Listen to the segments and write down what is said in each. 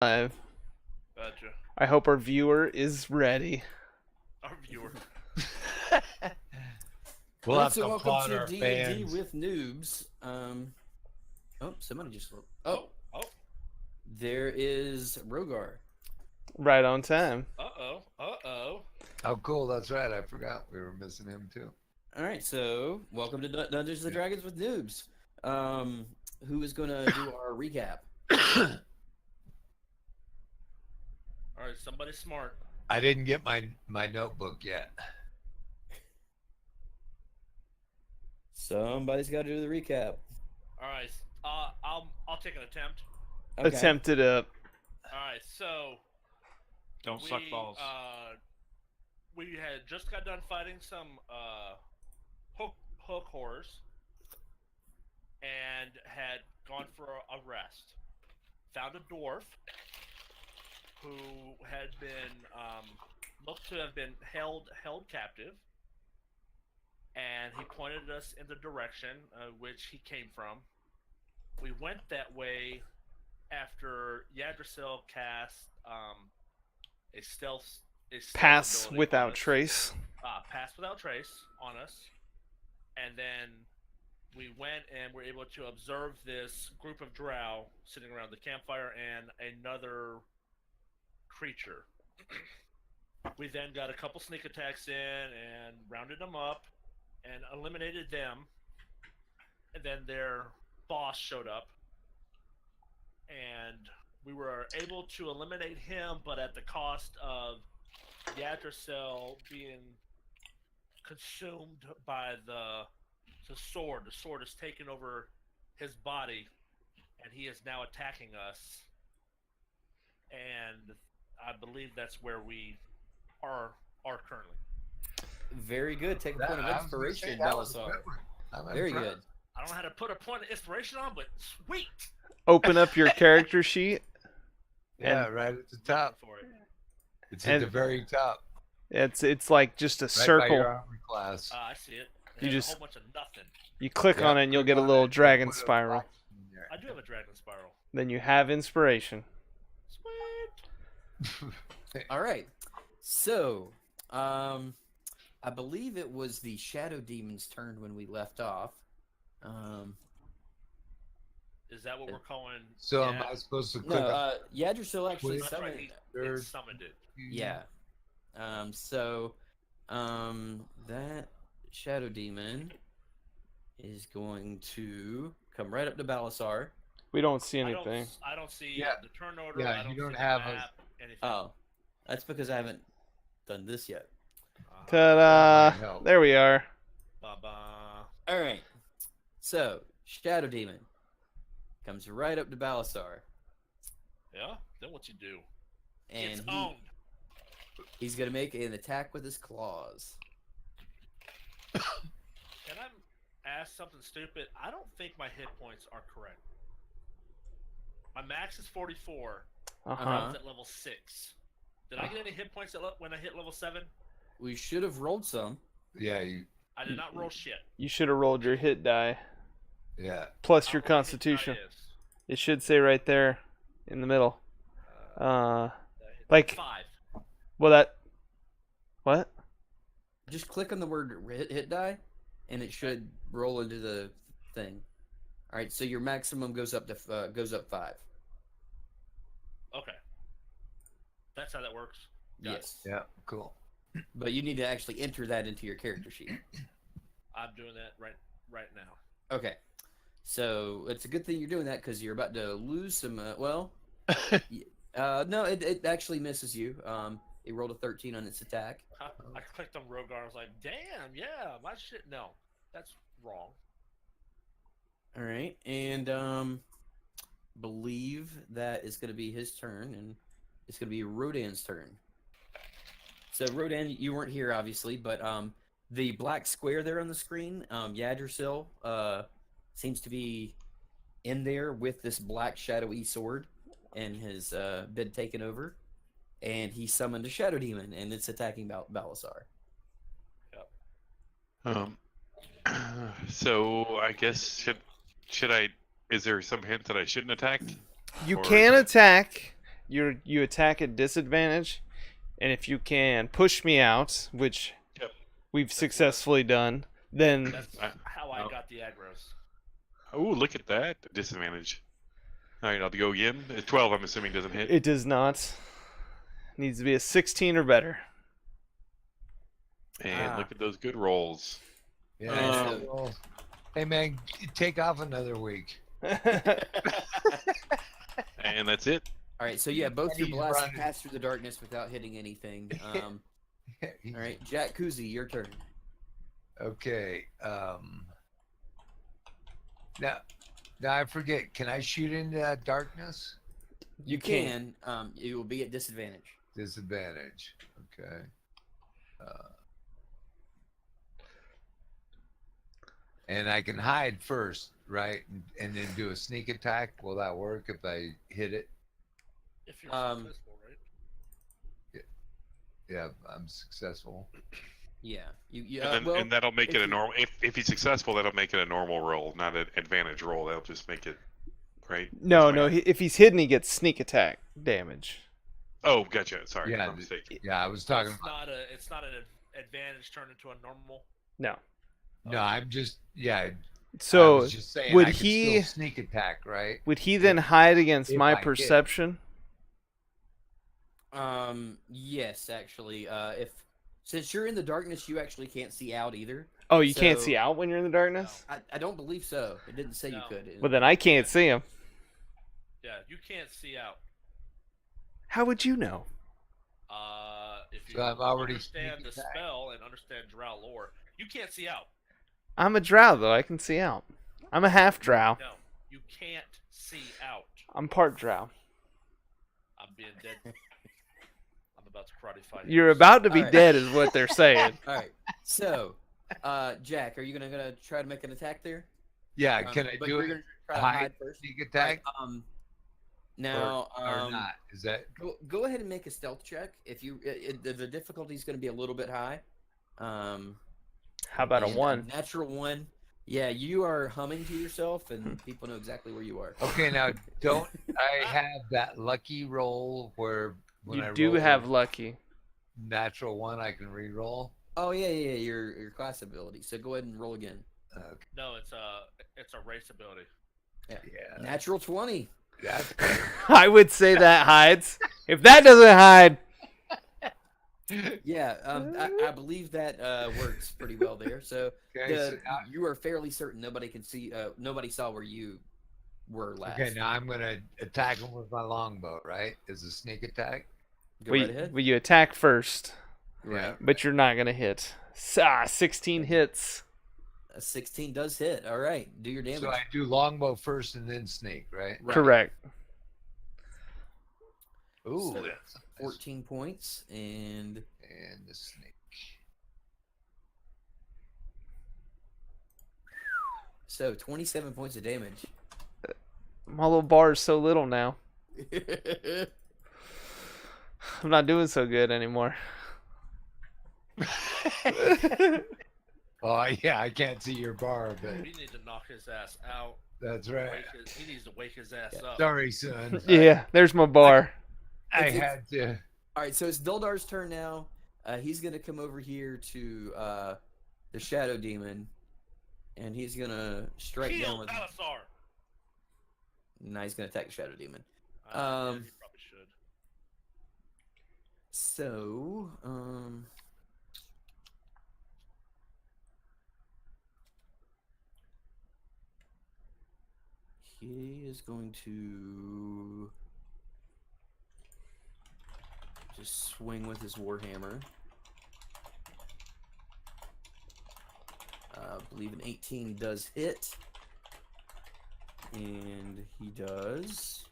Gotcha. I hope our viewer is ready. Our viewer. We'll have So to welcome applaud to our D&D fans. with Noobs. Oh, somebody just looked. Oh, there is Rogar. Right on time. Uh-oh. Oh, cool. That's right. I forgot we were missing him too. All right, so welcome to Dungeons and Dragons with Noobs. Who is going to do our recap? All right, somebody smart. I didn't get my notebook yet. Somebody's got to do the recap. All right. I'll take an attempt. Okay. Attempt it up. All right. So Don't suck balls. We had just got done fighting some hook horrors, and had gone for a rest. Found a dwarf who had been looked to have been held captive, and he pointed us in the direction which he came from. We went that way after Yggdrasil cast a stealth Pass ability on without us. trace. Pass without trace on us, and then we went and were able to observe this group of drow sitting around the campfire and another creature. We then got a couple sneak attacks in and rounded them up and eliminated them, and then their boss showed up, and we were able to eliminate him, but at the cost of Yggdrasil being consumed by the sword. The sword has taken over his body, and he is now attacking us. And I believe that's where we are currently. Very good. Take a point of I was gonna say, inspiration, that was a Belisar. good one. I'm Very impressed. good. I don't know how to put a point of inspiration on, but sweet. Open up your character sheet. Yeah, right at the top. For it. It's at And- the very top. It's like just a Right by circle. your armor class. I see it. It You has just- a whole bunch of nothing. You click Yeah, on it and you'll click get a on little it, dragon put a spiral. box in there. I do have a dragon spiral. Then you have inspiration. Sweet. All right. So, I believe it was the Shadow Demon's turn when we left off. Is that what we're calling? So yeah. am I supposed to No, click on Yggdrasil actually That's right. summoned. He third? summoned it. Yeah. That Shadow Demon is going to come right up to Balisar. We don't see anything. I don't see Yeah. the turn order. Yeah, I don't you don't see have the a- map, anything. Oh, that's because I haven't done this yet. Ta-da! might help. There we are. Ba-ba. All right. So, Shadow Demon comes right up to Balisar, Yeah. Then what you do? and It's owned. he's going to make an attack with his claws. Can I ask something stupid? I don't think my hit points are correct. My max is 44. I Uh-huh. was at level 6. Did I get any hit points when I hit level 7? We should have rolled some. Yeah, you. I did not roll shit. You should have rolled your hit die Yeah. plus I your don't know what hit die constitution. is. It should say right there in the middle. That hit Like 5. well that. What? Just click on the word hit die, and it should roll into the thing. All right, so your maximum goes up to 5. Okay. That's how that works. Got it. Yes. Yeah. Cool. But you need to actually enter that into your character sheet. I'm doing that right now. Okay. So it's a good thing you're doing that because you're about to lose some. No, it actually misses you. It rolled a 13 on its attack. I clicked on Rogar. I was like, damn, yeah, my shit. No, that's wrong. All right, and believe that is going to be his turn, and it's going to be Rodan's turn. So Rodan, you weren't here obviously, but the black square there on the screen, Yggdrasil, seems to be in there with this black shadowy sword, and has been taken over, and he summoned a shadow demon, and it's attacking Balisar. So I guess should I? Is there some hint that I shouldn't attack? You Or can is it- attack, you attack at disadvantage, and if you can push me out, which Yep. we've successfully done, then That's how I got the aggros. Oh, look at that disadvantage. All right, I'll go again. 12, I'm assuming, doesn't hit. it does not. Needs to be a 16 or better. And Ah. look at those good rolls. Yeah. Um, well, hey man, take off another week. And that's it. All right, so yeah, both your He's blasts running. pass through the darkness without hitting anything. All right, Jack Kuzi, your turn. Okay. Now I forget. Can I shoot into that darkness? You can. You will be at disadvantage. Disadvantage. Okay. And I can hide first, right? And then do a sneak attack. Will that work if I hit it? If you're successful, right? Yeah, I'm successful. Yeah. You. And, then, well, and that'll make if it a you- normal. If he's successful, that'll make it a normal roll, not an advantage roll. That'll just make it, right? No, That's my- if he's hidden, he gets sneak attack damage. Oh, gotcha. Sorry, Yeah, my mistake. Yeah, I was talking It's about. it's not an advantage turned into a normal. No. No, I'm just. Yeah. I So was just saying, would I could he- still sneak attack, right? would he then hide against If my I hit. perception? Yes, actually. Since you're in the darkness, you actually can't see out either. Oh, you can't So- see out when you're in the darkness? I don't believe so. It didn't say you No. could. Well, then I can't see him. Yeah, you can't see out. How would you know? If you So I'm already understand the sneak attack. spell and understand drow lore, you can't see out. I'm a drow, though. I can see out. I'm a half drow. No, you can't see out. I'm part drow. I'm being dead. I'm about to karate fight. You're about to be Alright. dead, is what they're saying. All right. So, Jack, are you gonna try to make an attack there? Yeah, can I But do you're it? gonna try to Hide, hide first. sneak All attack? right, now, or not? Is that go ahead and make a stealth check. If you, the difficulty is going to be a little bit high. How about a and, 1? Natural 1. Yeah, you are humming to yourself, and people know exactly where you are. okay? Now, don't I have that lucky roll where when I You do roll have a lucky. natural 1, I can re-roll? Oh yeah, your class ability. So go ahead and roll again. Okay. No, it's a race ability. Yeah, Natural 20. that's I would say that hides. If that doesn't hide, Yeah, I believe that works pretty well there. So, okay. the- So now, you are fairly certain nobody can see. Nobody saw where you were last. okay, now I'm gonna attack him with my longbow, right? Is a sneak attack? Go right ahead. you attack first, Right. but you're not gonna hit. 16 hits. A 16 does hit. All right, do your damage. So I do longbow first and then sneak, right? Right. Correct. Ooh, So, that's nice. 14 points, and And the snake. so 27 points of damage. My little bar is so little now. I'm not doing so good anymore. Oh yeah, I can't see your bar, but We need to knock his ass out. that's right. He needs to wake his ass up. Sorry, son. Yeah, there's my bar. I It's- had to. All right, so it's Duldar's turn now. He's gonna come over here to the Shadow Demon, and he's gonna strike down Kill with. Balasar. Nah, he's gonna attack the Shadow Demon. Yeah, he probably should. So, he is going to just swing with his Warhammer. I believe an 18 does hit. And he does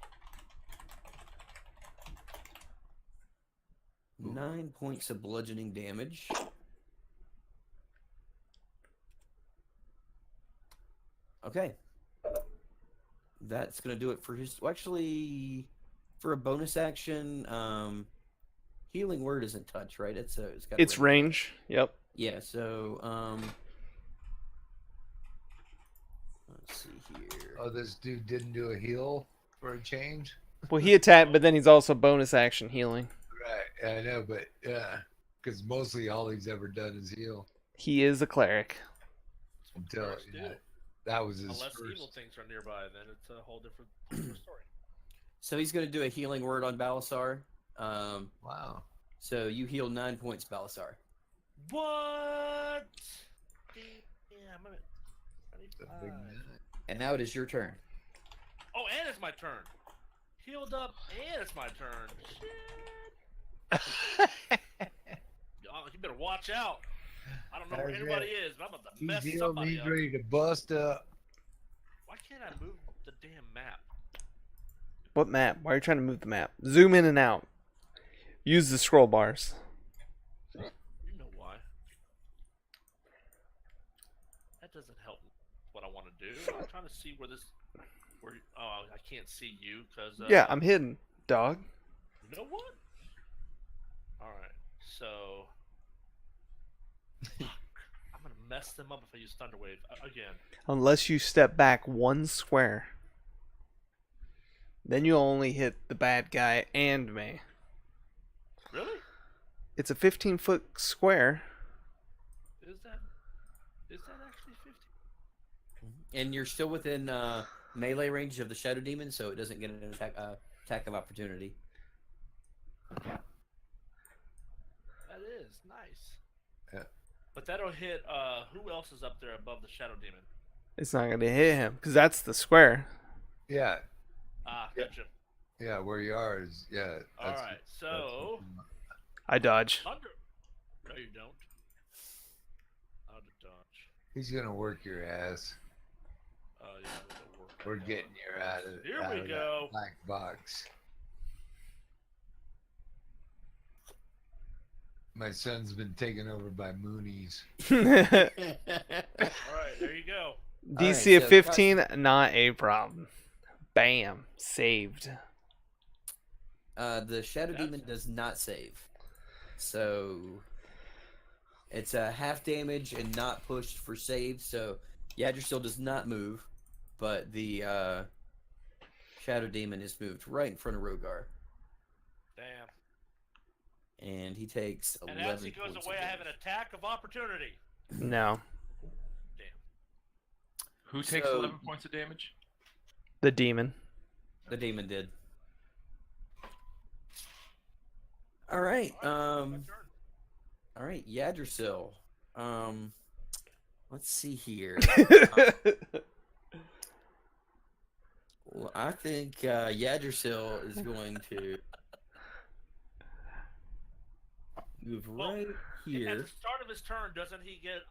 9 points of bludgeoning damage. Okay. That's gonna do it for his. Well, actually, for a bonus action, healing word isn't touch, right? It's got. a It's range. Yep. Yeah. So let's see here. Oh, this dude didn't do a heal for a change. Well, he attacked, but then he's also bonus action healing. Right, I know, but yeah, because mostly all he's ever done is heal. He is a cleric. That's what Until clerics do. that was his Unless first. evil things are nearby, then it's a whole different story. So he's going to do a healing word on Balasar. Wow. So you heal 9 points, Balasar. What? Damn, I'm The at big 25. man. And now it is your turn. Oh, and it's my turn. Healed up, and it's my turn. Shit. Oh, you better watch out. I don't know where That's anybody right. is, but I'm about to He's mess healed. somebody He's up. ready to bust up. Why can't I move the damn map? What map? Why are you trying to move the map? Zoom in and out. Use the scroll bars. You know why. That doesn't help what I want to do. I'm trying to see where this... oh, I can't see you because... Yeah, I'm hidden, dog. You know what? Alright, so... Fuck. I'm gonna mess them up if I use Thunderwave again. Unless you step back 1 square. Then you'll only hit the bad guy and me. Really? It's a 15-foot square. Is that actually 50? And you're still within melee range of the Shadow Demon, so it doesn't get an attack of opportunity. That is nice. Yeah. But that'll hit, who else is up there above the Shadow Demon? It's not going to hit him, because that's the square. Yeah, Ah, Yeah. gotcha. yeah. Where you are is yeah. that's- Alright, so... I dodge. Thunder... No, you don't. Out of dodge. He's gonna work your ass. Yeah, that'll work. We're getting you out of Here out we of go. that black box. My son's been taken over by Moonies. DC Alright, there you go. of so 15, not a problem. Bam. Saved. The Shadow That's- Demon does not save. So it's a half damage and not pushed for save. So Yggdrasil does not move, but the Shadow Demon is moved right in front of Rogar, Damn. and he takes 11 And as he goes points away, of I have an damage. attack of opportunity. No. Who takes So- 11 points of damage? The demon. The demon did. All right. My turn. All right, Yggdrasil. Let's see here. Well, I think Yggdrasil is going to move Well, right At here. the start of his turn, doesn't he get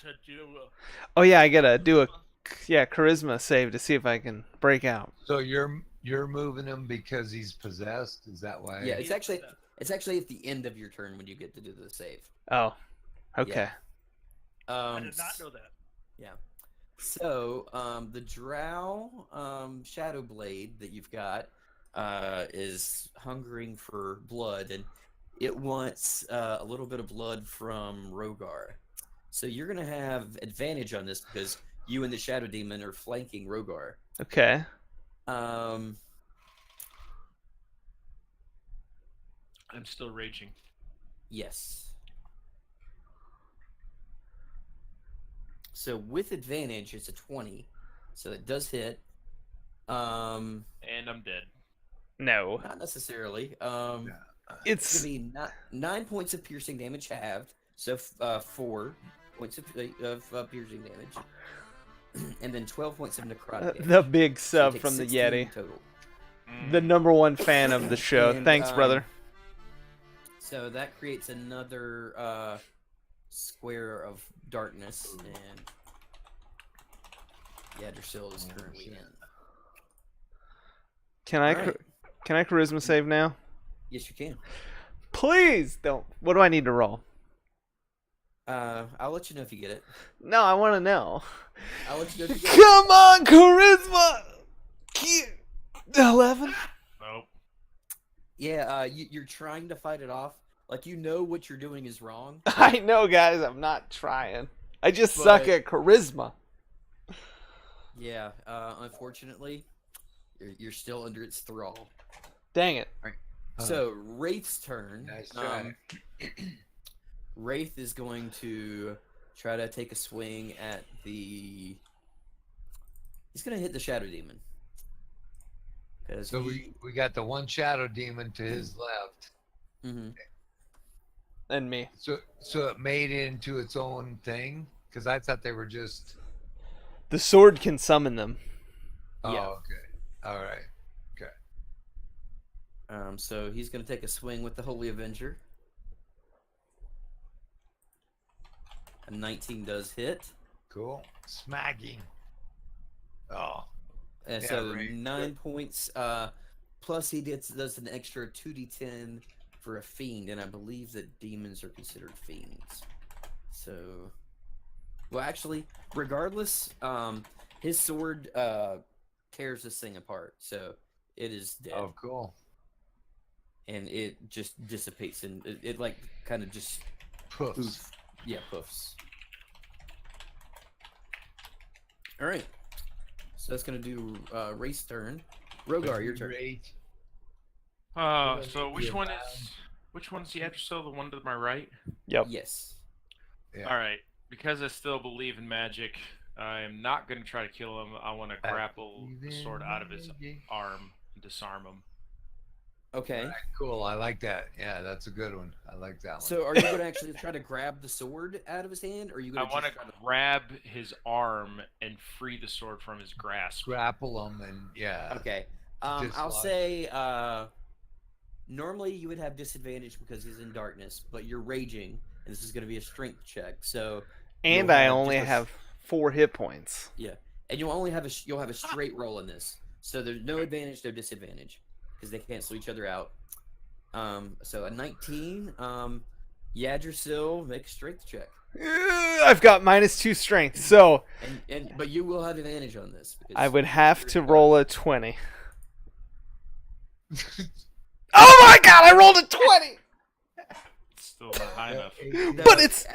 to do? Oh, yeah, I got to do a charisma save to see if I can break out. So you're moving him because he's possessed. Is that why? Yeah, it's actually at the end of your turn when you get to do the save. Oh, okay. I did not know that. So, the Drow Shadow Blade that you've got is hungering for blood, and it wants a little bit of blood from Rogar. So you're going to have advantage on this because you and the Shadow Demon are flanking Rogar. Okay. I'm still raging. Yes. So with advantage, it's a 20. So it does hit. And I'm dead. No. Not necessarily. It's It's gonna be 9 points of piercing damage halved, so 4 points of piercing damage, and then 12 points of necrotic damage. the big So you sub take from the 16 Yeti. total. The #1 fan of the show. And, Thanks, brother. So that creates another square of darkness, and Yggdrasil is currently in. Can I Alright. can I charisma save now? Yes, you can. Please don't. What do I need to roll? I'll let you know if you get it. No, I want to know. I'll let you know if you get it. Come on, charisma. 11. Nope. Yeah, you're trying to fight it off. Like, you know what you're doing is wrong. I know, guys. I'm not trying. I just suck But- at charisma. Yeah, unfortunately, You're still under its thrall. Dang it. So Wraith's turn. Nice try. Wraith is going to try to take a swing at the. He's going to hit the Shadow Demon. So we got the one shadow demon to his left. Mm-hmm. And me. So it made it into its own thing? Because I thought they were just... The sword can summon them. Oh, Yeah. okay. All right. So he's going to take a swing with the Holy Avenger. A 19 does hit. Cool. Smacking. Oh. And Yeah, so right. 9 points. Plus he does an extra 2d10 for a fiend, and I believe that demons are considered fiends. So, well, actually, regardless, his sword tears this thing apart, so it is dead, Oh, cool. and it just dissipates, and it like kind of just Poofs. poof. Yeah, poofs. All right, so that's gonna do race turn. Rogar, your turn. Great. So which one's the Etrusel? The one to my right? Yep. Yes. Yeah. All right. Because I still believe in magic, I am not going to try to kill him. I want to grapple the sword out of his arm and disarm him. Okay. All right, cool. I like that. Yeah, that's a good one. I like that one. So, are you going to actually try to grab the sword out of his hand, or are you I going want to try to? grab his arm and free the sword from his grasp. grapple them and yeah. Okay. I'll Dislodge. say. Normally, you would have disadvantage because he's in darkness, but you're raging, and this is going to be a strength check. So. And you'll I have only just a- have 4 hit points. Yeah, and you'll only have a straight roll in this, so there's no advantage, no disadvantage, because they cancel each other out. So a 19. Yadrsil, make a strength check, I've got -2 strength, so but you will have advantage on this. Because I would have to roll a 20. Oh my god, I rolled a 20! It's still not high enough. No, But it's-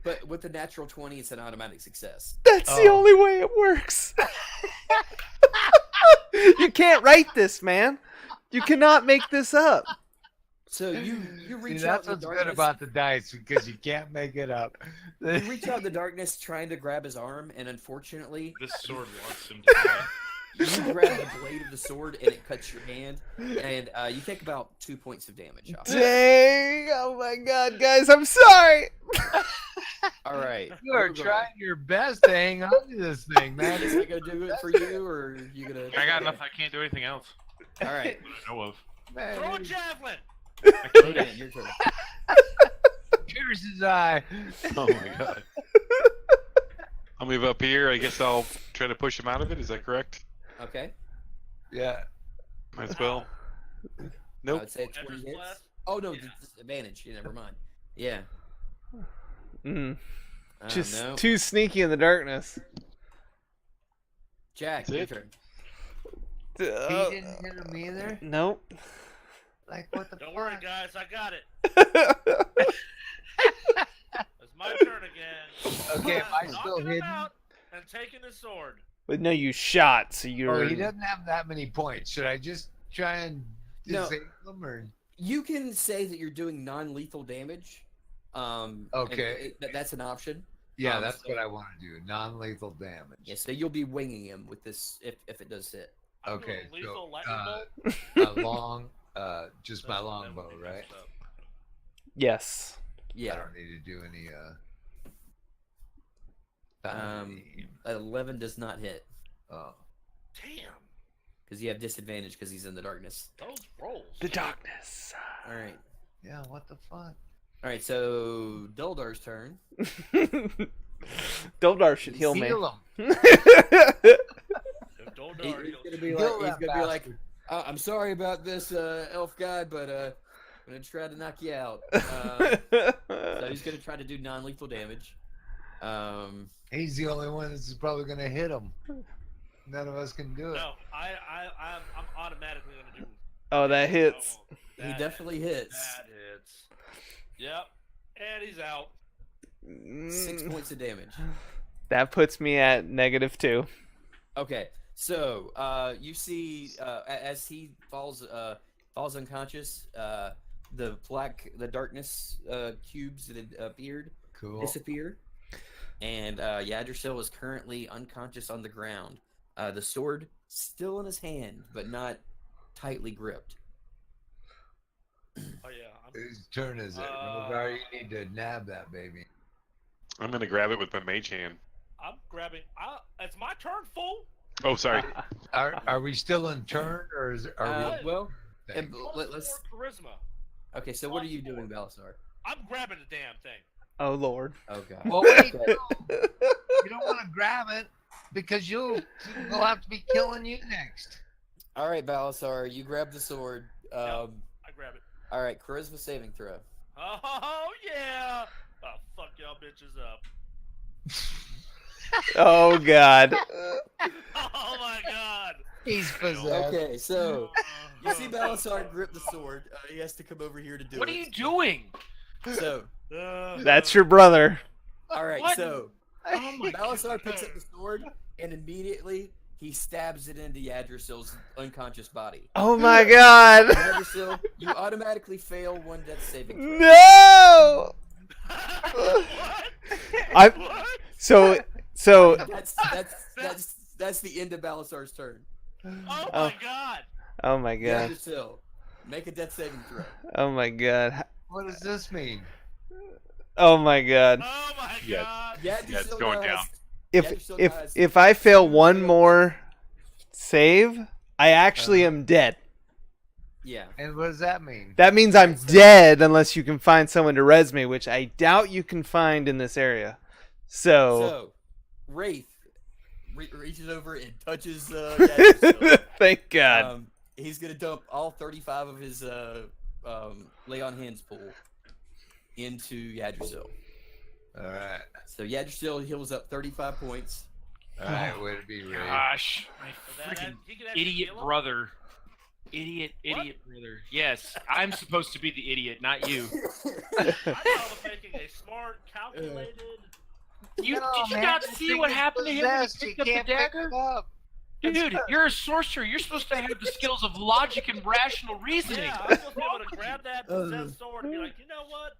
but with the natural 20, it's an automatic success. That's the Oh. only way it works. You can't write this, man. You cannot make this up. So you See, reach that's out in what's the good darkness. about the dice because you can't make it up. You reach out in the darkness trying to grab his arm, and unfortunately, This sword wants him to die. you grab the blade of the sword and it cuts your hand, and you take about 2 points of damage off. Dang! Oh my god, guys, I'm sorry. All right. You are Rogar. trying your best to hang on to this thing, man. Is that gonna do it for you, or are you gonna? I got enough. I can't do anything else. All right. that I know of. Man, Throw a javelin. I could. Rodan, your turn. pierce his eye. Oh my god. I'll move up here. I guess I'll try to push him out of it. Is that correct? Okay. Yeah. Might as well. I Nope. would say 20 Edward's hits. blast? Oh no, Yeah. disadvantage. Yeah, never mind. Yeah. Just no. too sneaky in the darkness. Jack, That's your it. turn. He didn't hit him either. Nope. Like what the? Don't worry, fuck? guys. I got it. It's my turn again. Okay, am I Knocking still him hidden? out and taking his sword. But no, you shot, so you're. Oh, he doesn't have that many points. Should I just try and No. disable him or? You can say that you're doing non-lethal damage. And Okay. that's an option. Yeah, Um, that's so- what I want to do. Non-lethal damage. Yeah, so you'll be winging him with this if it does hit. I'm Okay, doing lethal so, lightning bolt. Long, just my That would longbow, be right? messed up. Yes. I Yeah. don't need to do any. Um, 11 does not hit Oh. Damn. because you have disadvantage because he's in the darkness. Those rolls. The darkness. All right. Yeah. What the fuck? All right. So Duldar's turn. Doldar should heal me. Heal him. If Doldar, He's he'll- gonna be Heal like, that bastard. I'm sorry about this, elf guy, but I'm gonna try to knock you out. So he's gonna try to do non-lethal damage. He's the only one that's probably gonna hit him. None of us can do it. No, I'm automatically gonna do. Oh, that hits. Oh, He that definitely hits. That hits. Yep. And he's out. 6 points of damage. That puts me at -2. Okay, So you see, as he falls unconscious, the darkness cubes that had appeared Cool. disappear, and Yggdrasil is currently unconscious on the ground. The sword still in his hand, but not tightly gripped. Oh yeah. Whose turn is it? Rogar, you need to nab that baby. I'm gonna grab it with my mage hand. I'm grabbing. It's my turn, fool. Oh, sorry. Are we still in turn, or are we? Well, Thanks. let's. Charisma. Okay, so what are you doing, Balasar? I'm grabbing the damn thing. Oh Lord. Oh god. Well, wait. Okay. You don't want to grab it because we'll have to be killing you next. All right, Balasar, you grab the sword. I grab it. All right, charisma saving throw. Oh yeah. Oh fuck y'all bitches up. Oh God. Oh my god. He's possessed. Okay, so you see Balasar grip the sword. He has to come over here to do What it. are you doing? So, That's your brother. all right, What? so Oh my Balasar picks up the sword and immediately he stabs it into Yggdrasil's unconscious body. Oh my God. Yggdrasil, you automatically fail one death saving throw. No. What? I. What? So. That's the end of Balasar's turn. Oh Oh. my god. Oh my God. Yggdrasil, make a death saving throw. Oh my God. What does this mean? Oh my God. Oh my Yeah. god. it's going down. If I fail one more save, I actually am dead. Yeah. And what does that mean? That means I'm dead unless you can find someone to res me, which I doubt you can find in this area. So, Wraith reaches over and touches Yggdrasil. Thank God. He's gonna dump all 35 of his lay on hands pool into Yggdrasil. All right. So Yggdrasil heals up 35 points. All right. Way to be ready. Gosh, my That- freaking he can actually idiot heal him? brother. Idiot brother. Yes, I'm supposed to be the idiot, not you. I thought I was making a smart, calculated. You No, did you man, not this see thing what is happened to him when he possessed. You picked up the can't pick dagger? it up. Dude, you're a sorcerer. You're supposed to have the skills of logic and rational reasoning. Yeah, I'm supposed to be able to grab that possessed sword and be like, you know what?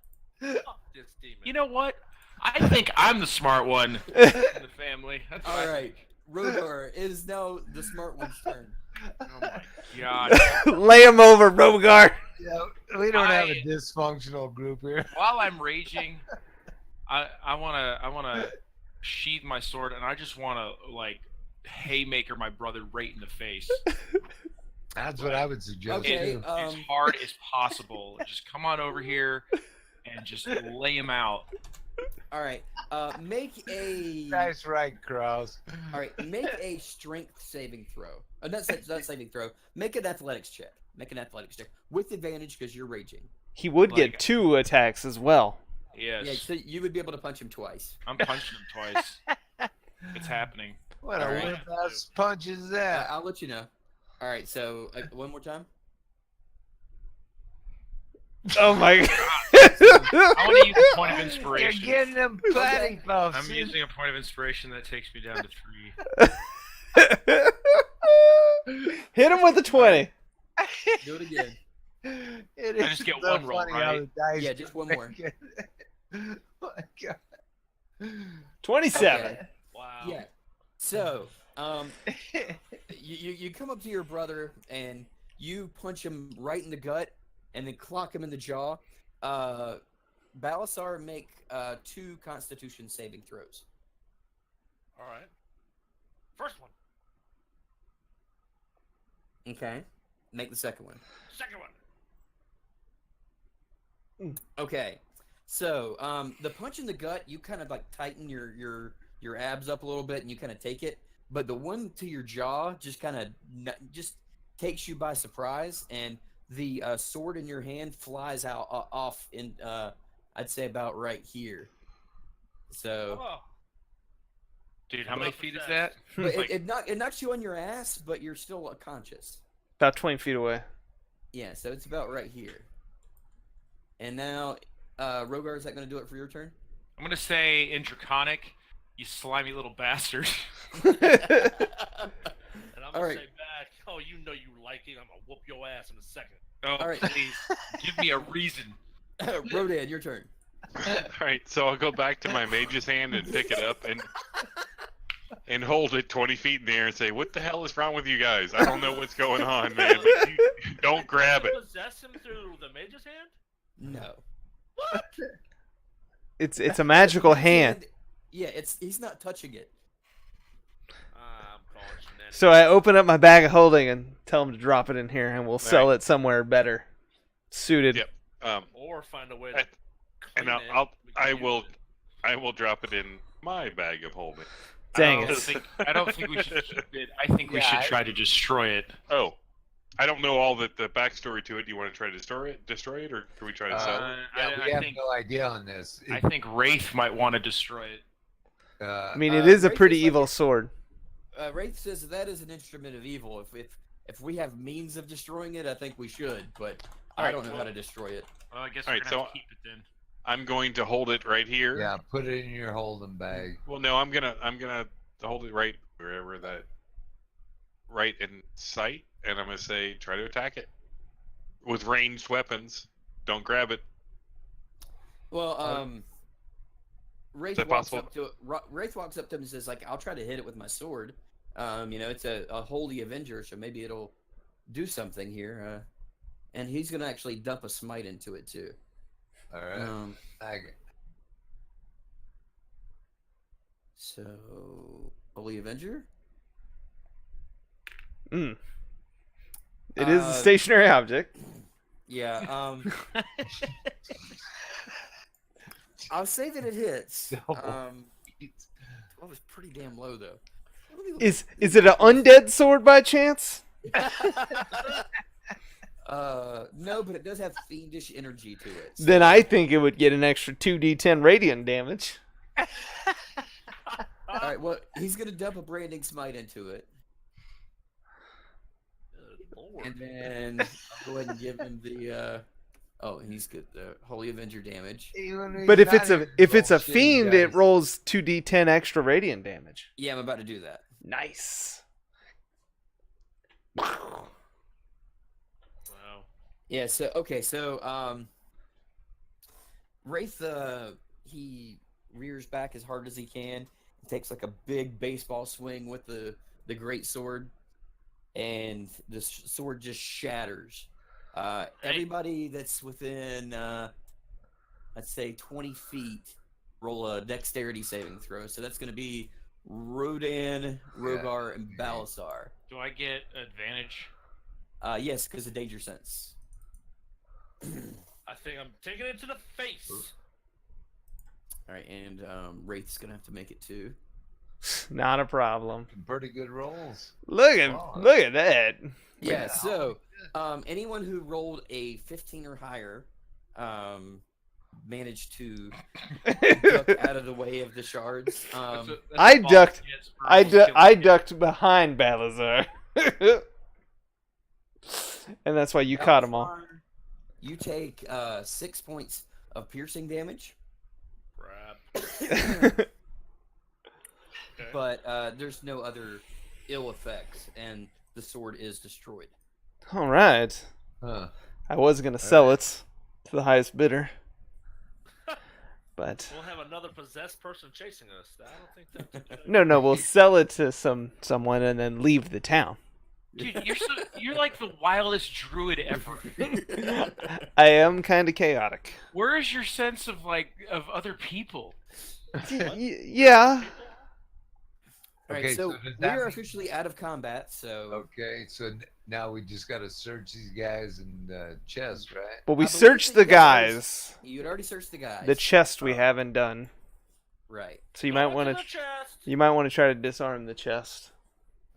Fuck this demon. You know what? I think I'm the smart one in the family. That's All what I right, Rodor, it is now the smart one's turn. think. Oh my god. Lay him over, Rogar. Yeah, we don't have a I- dysfunctional group here. While I'm raging, I wanna sheath my sword and I just wanna like haymaker my brother right in the face. That's what I would suggest. Okay, too. As hard as possible. Just come on over here and just lay him out. All right, make a Nice right, Kraus. all right, make a strength saving throw. Not saving throw. Make an athletics check. Make an athletics check with advantage because you're raging. He would Like- get 2 attacks as well. Yes. Yeah, so you would be able to punch him twice. I'm punching him twice. It's happening. What a All right. whip ass punch is that? I'll let you know. All right, so one more time. Oh my God. I want to use a point of You're inspiration. getting them patty puffs. I'm using a point of inspiration that takes me down to 3. Hit him with a 20. Do it again. It I just is get so one roll, funny how right? the dice Yeah, just one more. Oh my God. 27. Okay. Wow. Yeah. So, you come up to your brother and you punch him right in the gut and then clock him in the jaw. Balasar, make 2 Constitution saving throws. All right. First one. Okay. Make the second one. Second one. Okay. So, the punch in the gut, you kind of like tighten your abs up a little bit and you kind of take it, but the one to your jaw just kind of just takes you by surprise, and the sword in your hand flies out off in I'd say about right here. So, Oh. Dude, how many feet is that? but It's like- it knocks you on your ass, but you're still conscious. About 20 feet away. Yeah, so it's about right here. And now, Rogar, is that going to do it for your turn? I'm gonna say in Draconic, you slimy little bastard. I'm All gonna right. say back. Oh, you know you like it. I'm gonna whoop your ass in a second. Oh, All right. please give me a reason. Rodan, your turn. All right, so I'll go back to my mage's hand and pick it up and hold it 20 feet in the air and say, "What the hell is wrong with you guys? I don't know what's going on, man. But you don't grab it." Possess him through the mage's hand? No. It's a magical His hand. Yeah, he's not touching it. I'm calling shenanigans. So I open up my bag of holding and tell him to drop it in here, and we'll sell it somewhere better suited. Yep. Or find a way to. And clean it. We can I use will, it. I will drop it in my bag of holding. Dang I don't think we should keep it. I think we should try to destroy it. Oh, I don't know all the backstory to it. Do you want to try to destroy it, or can we try to sell it? Yeah, we I have think no idea on this. I think Wraith might want to destroy it. I mean, it is a Wraith pretty is like evil sword. Wraith says that is an instrument of evil. If we have means of destroying it, I think we should, but I Alright, don't know how to destroy it. Well, I guess All we're right, gonna have so- to keep it then. I'm going to hold it right here. Yeah, put it in your holding bag. Well, no, I'm gonna hold it right wherever right in sight, and I'm gonna say try to attack it with ranged weapons. Don't grab it. Well, Wraith that walks possible? up to Wraith walks up to him and says, like, "I'll try to hit it with my sword. It's a holy avenger, so maybe it'll do something here." And he's gonna actually dump a smite into it too. All right. So holy avenger. It is a Uh, stationary object. Yeah. I'll say that it hits. Well, it's pretty damn low though. Let me look Is it an undead sword by chance? No, but it does have fiendish energy to it. Then I think it would get an extra 2d10 radiant damage. All right, well, he's gonna dump a branding smite into it, Good lord. and then I'll go ahead and give him the. Oh, and he's good. The Holy Avenger damage. But if it's a fiend, it rolls 2d10 extra radiant damage. Yeah, I'm about to do that. Nice. Wow. Yeah. So Wraith, he rears back as hard as he can, takes like a big baseball swing with the great sword, and the sword just shatters. Everybody that's within, let's say 20 feet, roll a dexterity saving throw. So that's going to be Rodan, Rogar, and Balasar. Do I get advantage? Yes, because of danger sense. I think I'm taking it to the face. All right, and Wraith's going to have to make it too. Not a problem. Pretty good rolls. Look at that. Yeah, so anyone who rolled a 15 or higher managed to duck out of the way of the shards. I ducked. I ducked behind Balazar, and that's why you caught him all. You take 6 points of piercing damage, Crap. Okay. but there's no other ill effects, and the sword is destroyed. All right. Huh. I was gonna sell it to the highest bidder, but We'll have another possessed person chasing us. I don't think that's a good no, we'll sell it to someone and then leave the town. Dude, you're like the wildest druid ever. I am kind of chaotic. Where is your sense of other people? Yeah. All right, Okay, so so does we that are mean- officially out of combat. So Okay, so now we just got to search these guys in the chest, right? Well, we I believe searched that the guys. you'd already searched the guys. The chest we haven't done, Right. so you Go might want into to. the chest. You might want to try to disarm the chest.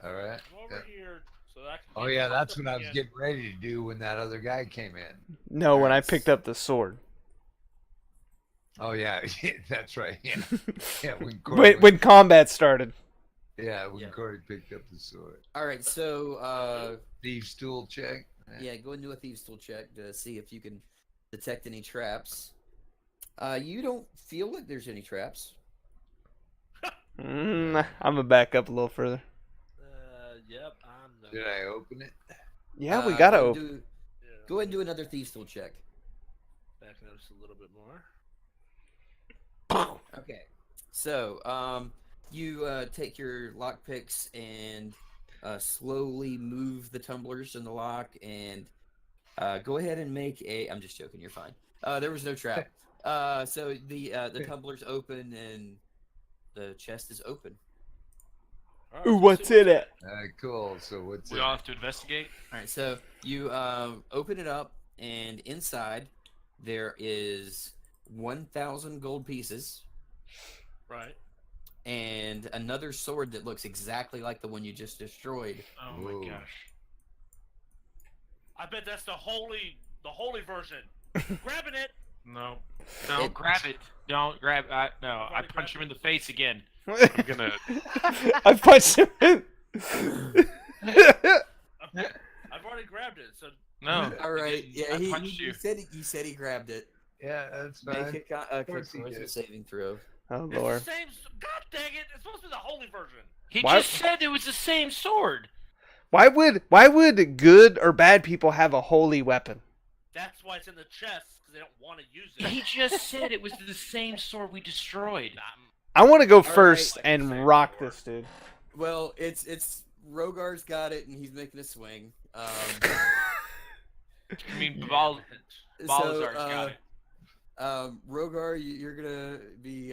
All right. Come over here so that I can Oh get yeah, fucked that's up what I was again. getting ready to do when that other guy came in. No, when I Nice. picked up the sword. Oh yeah, that's right. Yeah, yeah. When When combat started. yeah, when Yeah. Corey picked up the sword. All right, so Thieves' tool check. yeah, go and do a thieves' tool check to see if you can detect any traps. You don't feel like there's any traps. I'm gonna back up a little further. Yep, I'm Did I open it? Yeah, we gotta go open. ahead and Yeah. go ahead and do another Thieves' Tool check. Back notice a little bit more. Okay. So, you take your lock picks and slowly move the tumblers in the lock, and go ahead and make a. I'm just joking. You're fine. There was no trap. So the tumblers open and the chest is open. All right, Ooh, let's what's see in it? Cool. So what's We it? all have to investigate. All right. So you open it up, and inside there is 1,000 gold pieces Right. and another sword that looks exactly like the one you just destroyed. Oh Whoa. my gosh. I bet that's the holy version. Grabbing it. No. Don't It- grab it. Don't grab. No. I Already punch grabbed him in the face again. I'm gonna. I punched him in. I've already grabbed it. So No. All you right. didn't. Yeah, I he, punched he, you. he said he grabbed it. Yeah, that's Make fine. a course he charisma did. saving throw. Oh it's the lord. same. God dang it! It's supposed to be the holy version. He Why- just said it was the same sword. Why would good or bad people have a holy weapon? That's why it's in the chest because they don't want to use it. He just said it was the same sword we destroyed. I want to go right, first like and same rock sword. this dude. Well, it's Rogar's got it and he's making a swing. I mean, Balazar's got it. Rogar, you're gonna be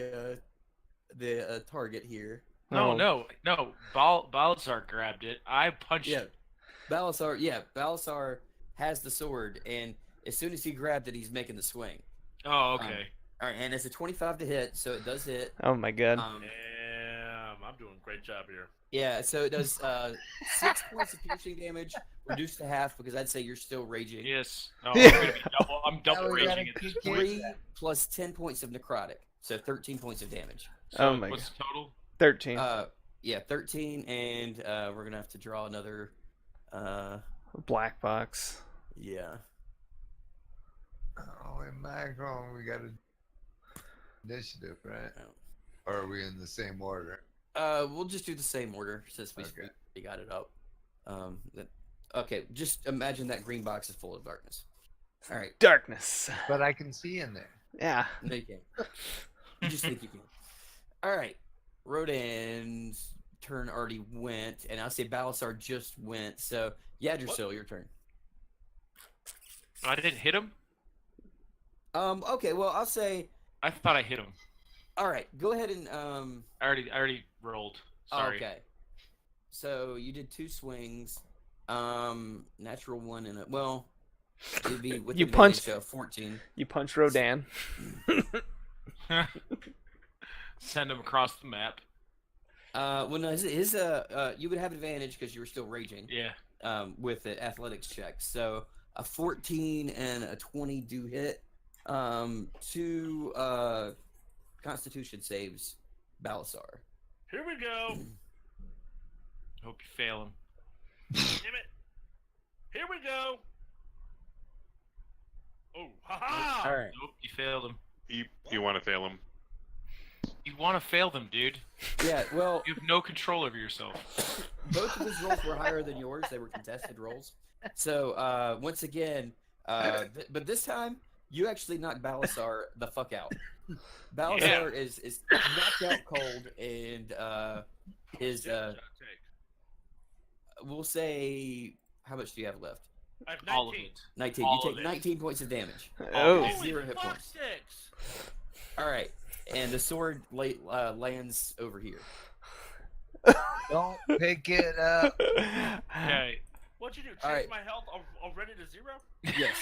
the target here. Oh. No. Balazar grabbed it. I punched Yeah, it. Balasar has the sword, and as soon as he grabbed it, he's making the swing. Oh, okay. All right, and it's a 25 to hit, so it does hit. Oh my god. Damn, I'm doing a great job here. Yeah, so it does 6 points of piercing damage, reduced to half because I'd say you're still raging. Yes. Oh, Yeah. I'm double Now we gotta raging at this kick point. 3 plus 10 points of necrotic, so 13 points of damage. So Oh my what's the total? 13. Yeah, 13, and we're gonna have to draw another. Black box. Yeah. Oh, in Macron, we got a initiative, right? Oh. Or are we in the same order? We'll just do the same order since Okay. we got it up. Okay, just imagine that green box is full of darkness. All right, Darkness. But I can see in there. Yeah. no, you can't. You just think you can. All right, Rodan's turn already went, and I'll say Balasar just went. So Yggdrasil, your turn. I didn't hit him. Okay, well I'll say. I thought I hit him. All right, go ahead and I already rolled. Sorry. Okay. So you did 2 swings. Natural 1 and it'd be with You advantage, punched- so 14. You punch Rodan. Send him across the map. Well, no, his you would have advantage because you were still raging. Yeah. With the athletics check. So a 14 and a 20 do hit. 2 Constitution saves, Balasar. Here we go. Hope you fail him. Damn it. Here we go. Oh, haha! All right. Nope, you failed him. You want to fail him? You want to fail them, dude. Yeah. Well, You have no control over yourself. both of his rolls were higher than yours. They were contested rolls. So once again, but this time you actually knocked Balasar the fuck out. Balasar is knocked out cold, and is we'll say, how much do you have left? I have 19. All of it. 19. All You of take it. 19 points of damage. Oh. Holy 0 hit fuck points. sticks. All right, and the sword lands over here. Don't pick it up. Okay. What'd you do? Change All right. my health already to 0? Yes.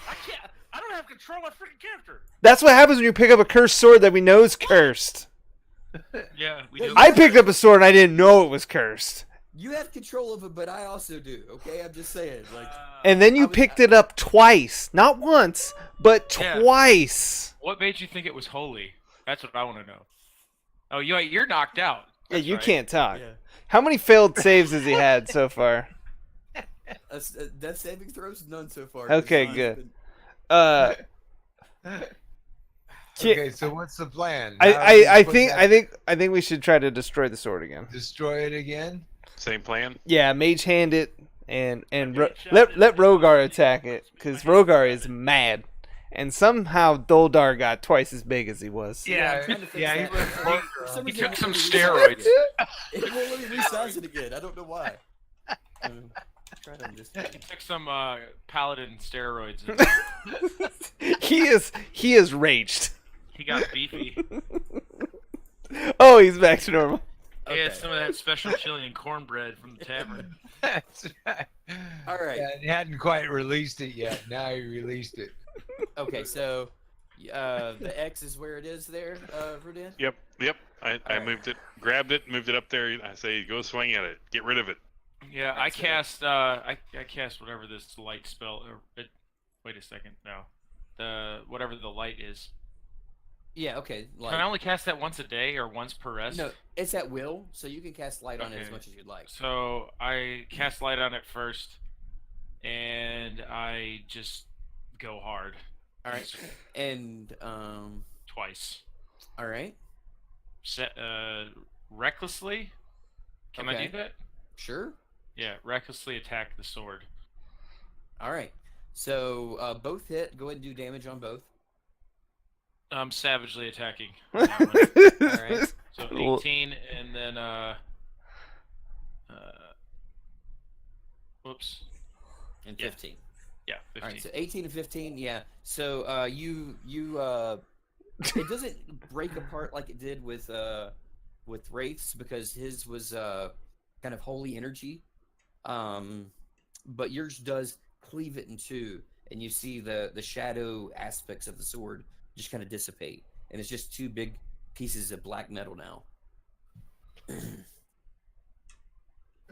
I can't. I don't have control of my freaking character. That's what happens when you pick up a cursed sword that we know is cursed. Yeah, we do. I picked up a sword and I didn't know it was cursed. You have control of it, but I also do. Okay, I'm just saying. Like, And then you I was- picked it up twice. Not once, but Yeah. twice. What made you think it was holy? That's what I want to know. Oh, you're knocked out. Yeah, That's you right. can't talk. yeah. How many failed saves has he had so far? Death saving throws, none so far. Okay, Mine's good. been- Uh, Okay, so what's the plan? I, How do we I put think that- I think we should try to destroy the sword again. destroy it again. Same plan. Yeah, mage hand it and Okay, let shot Rogar it. attack it because My hand Rogar grab is it. mad, and somehow Doldar got twice as big as he was. I'm trying to fix yeah, he that. went For some He reason, took it some won't let me resize steroids. it again. It won't let me resize it again. I don't know why. Try it on this thing. He took some paladin steroids. And he is raged. he got beefy. Oh, he's back to normal. He had Okay. some of that special chili and cornbread from the tavern. That's right. All right. Yeah, he hadn't quite released it yet. Now he released it. Okay, so the X is where it is there, Rudan? Yep. I Alright. moved it, grabbed it, moved it up there. I say, go swing at it. Get rid of it. Yeah, I Right, so- cast I cast whatever this light spell. Wait a second, no, whatever the light is. Yeah, okay. Can I only cast that once a day or once per rest? No, it's at will, so you can cast light on it as Okay. much as you'd like. So I cast light on it first, and I just go hard. All right. And Twice. all right. Recklessly. Can I Okay. do that? Sure. Yeah, recklessly attack the sword. All right. So both hit. Go ahead and do damage on both. I'm savagely attacking. on that one. Alright. So Well- 18, and then whoops. And Yeah. 15. Yeah, All 15. right. So 18 and 15. Yeah. So you it doesn't break apart like it did with Wraith's because his was kind of holy energy. But yours does cleave it in two, and you see the shadow aspects of the sword just kind of dissipate, and it's just two big pieces of black metal now.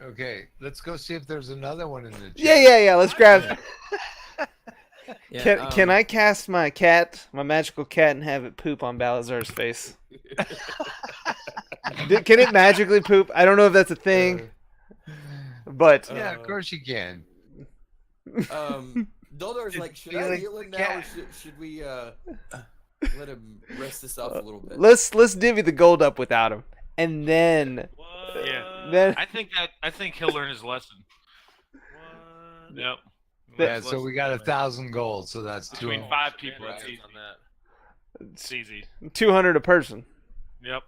Okay, let's go see if there's another one in the chest. Yeah. Let's grab. Yeah, Can I cast my cat, my magical cat, and have it poop on Balazar's face? Can it magically poop? I don't know if that's a thing, but Yeah, of course you can. Doldar's like, should Feel I like heal the him now, or cat. should we let him rest this off a little bit? let's divvy the gold up without him, and then What? Yeah. then I think he'll learn his lesson. What? Yep. Yeah, so we got 1,000 gold, so that's Between 200. 5 people, Yeah, it's easy. on that. It's easy. 200 a person. Yep.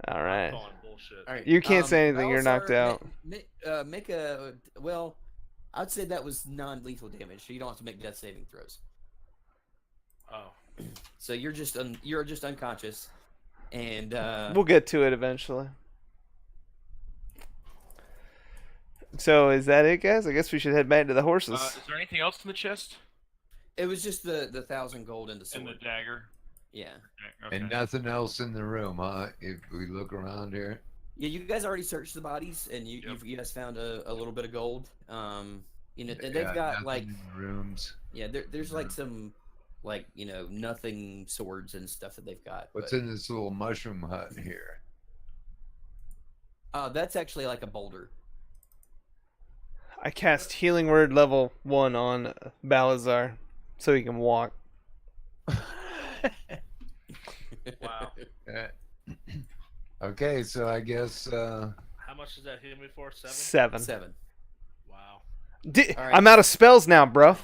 All right. Calling bullshit. All right. You can't say anything, you're knocked Balasar, out. Make a well. I'd say that was non-lethal damage, so you don't have to make death saving throws. Oh. So you're just unconscious, and We'll get to it eventually. So is that it, guys? I guess we should head back to the horses. Is there anything else in the chest? it was just the 1,000 gold in the sword. In the dagger? Yeah. Okay. And nothing else in the room, huh? If we look around here. Yeah, you guys already searched the bodies, and Yep. you guys found a little bit of gold. You know, and they've Yeah, got nothing like in the rooms. yeah, there's Yeah. like some like nothing swords and stuff that they've got. What's but, in this little mushroom hut here? That's actually like a boulder. I cast Healing Word level 1 on Balazar so he can walk. Wow. Uh, okay, so I guess How much does that hit me for? 7? 7. 7. Wow. All right. I'm out of spells now, bro.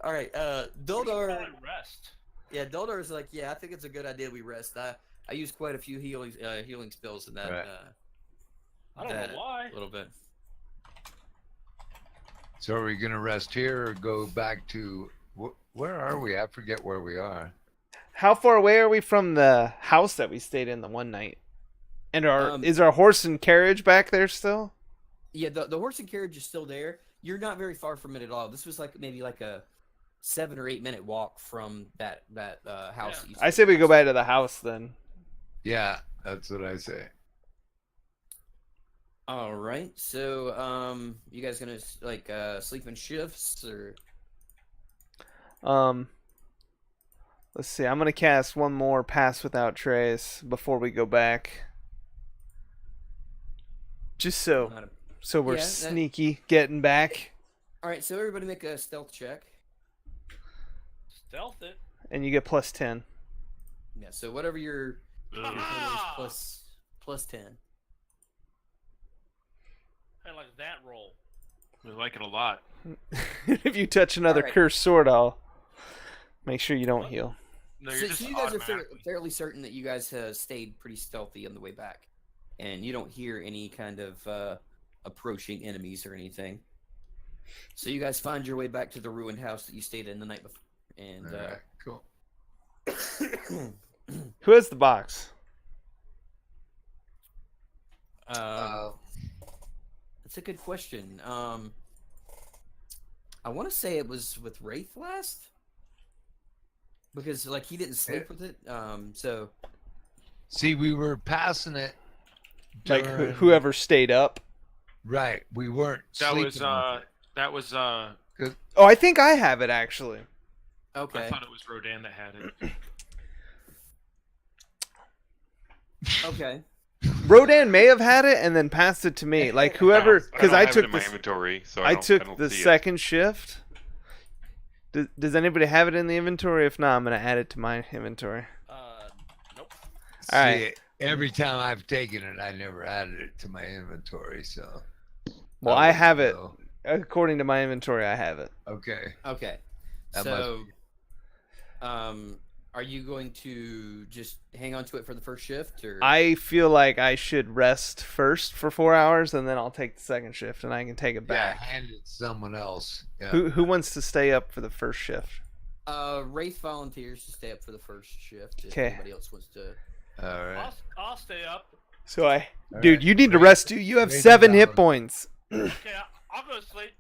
All right, We should Doldar. probably rest. Yeah, Doldar's like, yeah, I think it's a good idea we rest. I used quite a few healing spells in that. Right. I don't that know why. A little bit. so. Are we gonna rest here or go back to where are we? I forget where we are. How far away are we from the house that we stayed in the one night? And is our horse and carriage back there still? Yeah, the horse and carriage is still there. You're not very far from it at all. This was like maybe like a 7 or 8 minute walk from that house. Yeah. That you I stayed say we in. go back to the house then. Yeah, that's what I say. All right. So, you guys gonna like sleep in shifts or? Let's see. I'm gonna cast one more Pass Without Trace before we go back. Just so Not a- we're Yeah, that- sneaky getting back, All right. So everybody make a stealth check. Stealth it. and you get +10. Yeah. So whatever your Ugh. total is plus 10. I like that roll. We like it a lot. If you touch another Alright. cursed sword, I'll make sure you don't heal. No, So, you're just so you guys are automatically. fairly certain that you guys stayed pretty stealthy on the way back, and you don't hear any kind of approaching enemies or anything. So you guys find your way back to the ruined house that you stayed in the night before, and All right, cool. Who has the box? That's a good question. I want to say it was with Wraith last, because like he didn't sleep with it. So See, we were passing it. Like during- whoever stayed up. Right, we weren't. That sleeping was with it. that was Oh, I think I have it actually. okay, I thought it was Rodan that had it. okay. Rodan may have had it and then passed it to me. Like whoever, because I have it took in my this. inventory, so I don't took the see it. second shift. Does anybody have it in the inventory? If not, I'm gonna add it to my inventory. Nope. All right. See, every time I've taken it, I never added it to my inventory. So. Well, I have it. So, According to my inventory, I have it. okay. Okay. That So, are you going to just hang on to it for the first shift, or I feel like I should rest first for 4 hours, and then I'll take the second shift, and I can take it Yeah, back. hand it to someone else. Yeah. Who wants to stay up for the first shift? Wraith volunteers to stay up for the first shift if 'Kay. anybody else wants to? All right. I'll stay up. So All dude, right. you need to Raise- rest too. You have raise 7 it hit down. points. Okay, I'll go to sleep.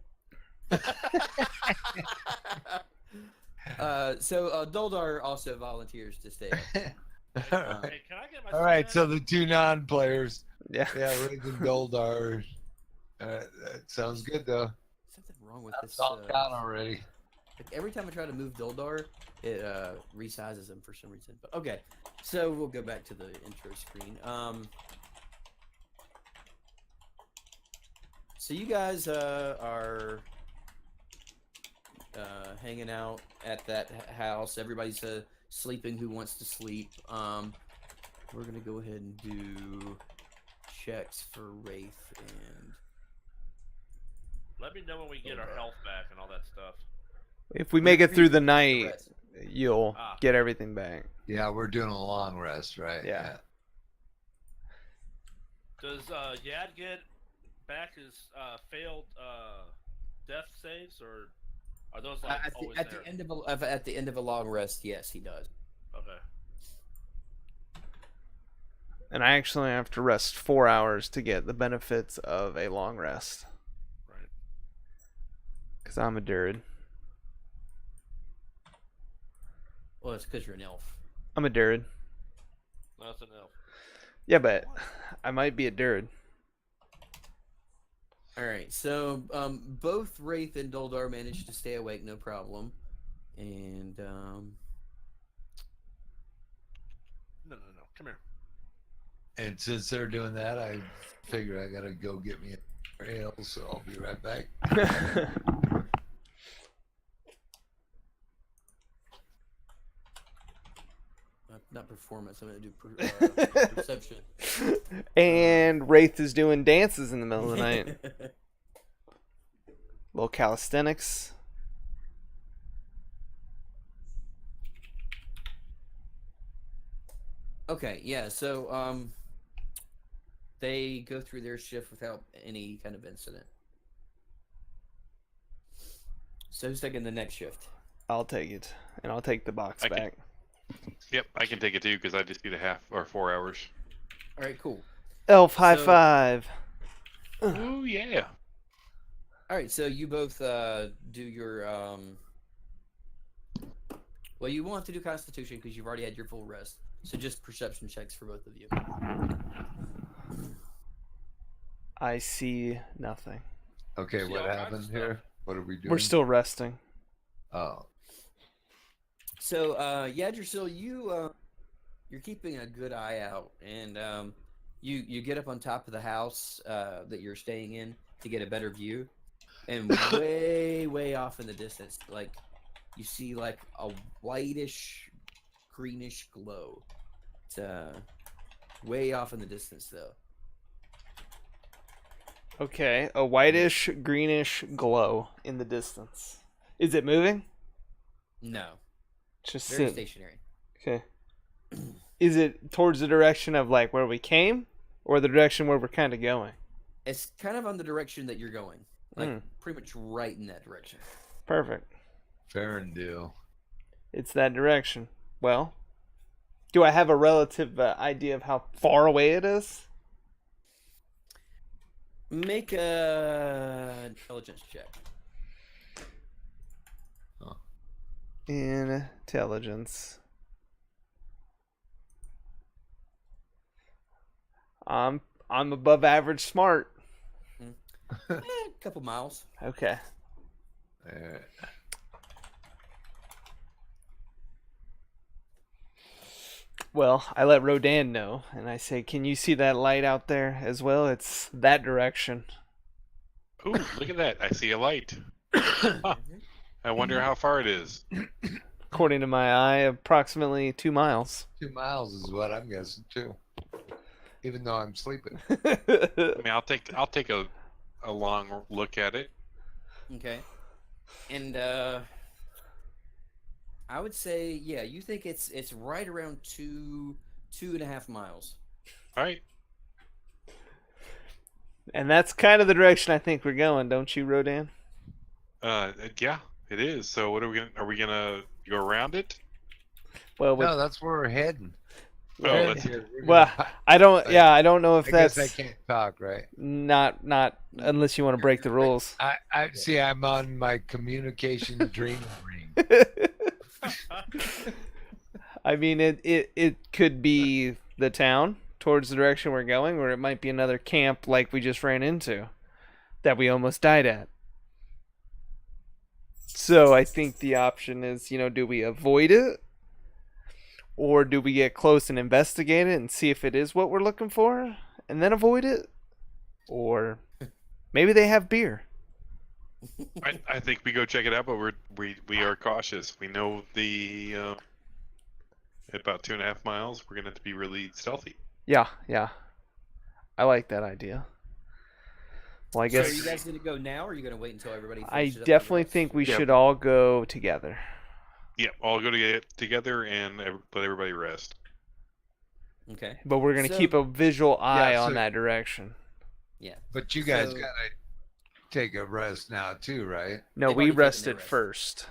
So Doldar also volunteers to stay up. All right. Hey, can I get my All right. So cigarette? the two non-players. Yeah. Yeah, Rick and Goldar. That sounds good though. Something wrong with That's this. all down already. Like every time I try to move Doldar, it resizes him for some reason. But okay, so we'll go back to the intro screen. So you guys are hanging out at that house. Everybody's sleeping who wants to sleep. We're gonna go ahead and do checks for Wraith and Let me know when we get our health back and all that stuff. If we make it through the night, rest. you'll Ah. get everything back. Yeah, we're doing a long rest, right? Yeah. Does Yad get back his failed death saves, or are those like At always the there? at the end of a long rest, yes, he does. Okay. And I actually have to rest 4 hours to get the benefits of a long rest. Right. Because I'm a Durd. Well, it's because you're an elf. I'm a Durd. Nothing else. Yeah, but I might be a Durd. All right, so both Wraith and Doldar managed to stay awake, no problem. And No. Come here. And since they're doing that, I figure I gotta go get me a ale, so I'll be right back. not performance. I'm gonna do perception. And Wraith is doing dances in the middle of the night. Little calisthenics. Okay, yeah. So they go through their shift without any kind of incident. So who's taking the next shift? I'll take it. And I'll take the box I can- back. Yep, I can take it too because I just need a half or 4 hours. All right, cool. Elf high So- five. Oh yeah. All right, so you both do your well, you won't have to do Constitution because you've already had your full rest. So just perception checks for both of you. I see nothing. Okay, See what all kinds of happened stuff. here? What are we doing? We're still resting. Oh, So Yadrsil, you're keeping a good eye out, and you get up on top of the house that you're staying in to get a better view, and way off in the distance, like you see like a whitish, greenish glow. It's way off in the distance though. Okay, a whitish, greenish glow in the distance. Is it moving? No, Just very sitting. stationary. Okay. Is it towards the direction of like where we came, or the direction where we're kind of going? It's kind of on the direction that you're going, like Hmm. pretty much right in that direction. Perfect. Fair and deal. It's that direction. Well, do I have a relative idea of how far away it is? Make a intelligence check. Intelligence. I'm above average smart. A couple miles. Okay. Uh, Well, I let Rodan know, and I say, "Can you see that light out there as well? It's that direction." Ooh, look at that! I see a light. Huh. I wonder how far it is. According to my eye, approximately 2 miles. 2 miles is what I'm guessing too. Even though I'm sleeping. I mean, I'll take a long look at it. Okay. And I would say, yeah, you think it's right around 2.5 miles. All right. And that's kind of the direction I think we're going, don't you, Rodan? Yeah, it is. So what are we gonna? Are we gonna go around it? Well, with, No, that's where we're heading. Oh, Yeah. let's, well, I don't. Yeah, I don't know if I that's guess I can't talk, right? not unless you want to break the rules. I see. I'm on my communication dream ring. I mean, it could be the town towards the direction we're going, or it might be another camp like we just ran into that we almost died at. So I think the option is, do we avoid it? Or do we get close and investigate it and see if it is what we're looking for and then avoid it? Or maybe they have beer. I think we go check it out, but we are cautious. We know at about 2.5 miles, we're gonna have to be really stealthy. Yeah. I like that idea. Well, I So are guess you guys going to go now, or are you going to wait until everybody I finishes up the definitely rest? think we Yeah. should all go together. Yeah, all go together and let everybody rest. Okay. But we're going to So- keep a visual eye Yeah, on so- that direction. Yeah. But you guys So- gotta take a rest now too, right? No, They've we already taken their rested rest. first.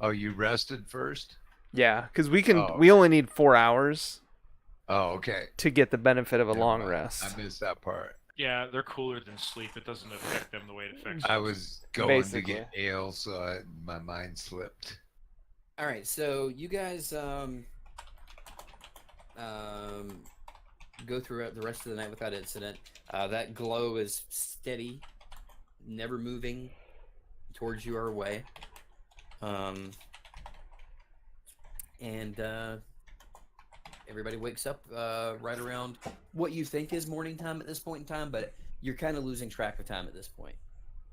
Oh, you rested first? Yeah, because we Oh. only need 4 hours Oh, okay. to get the benefit of a Never long mind. rest. I missed that part. Yeah, they're cooler than sleep. It doesn't affect them the way it affects I us. was going Basically. to get ale, so my mind slipped. All right. So you guys go throughout the rest of the night without incident. That glow is steady, never moving towards your way. And everybody wakes up right around what you think is morning time at this point in time, but you're kind of losing track of time at this point.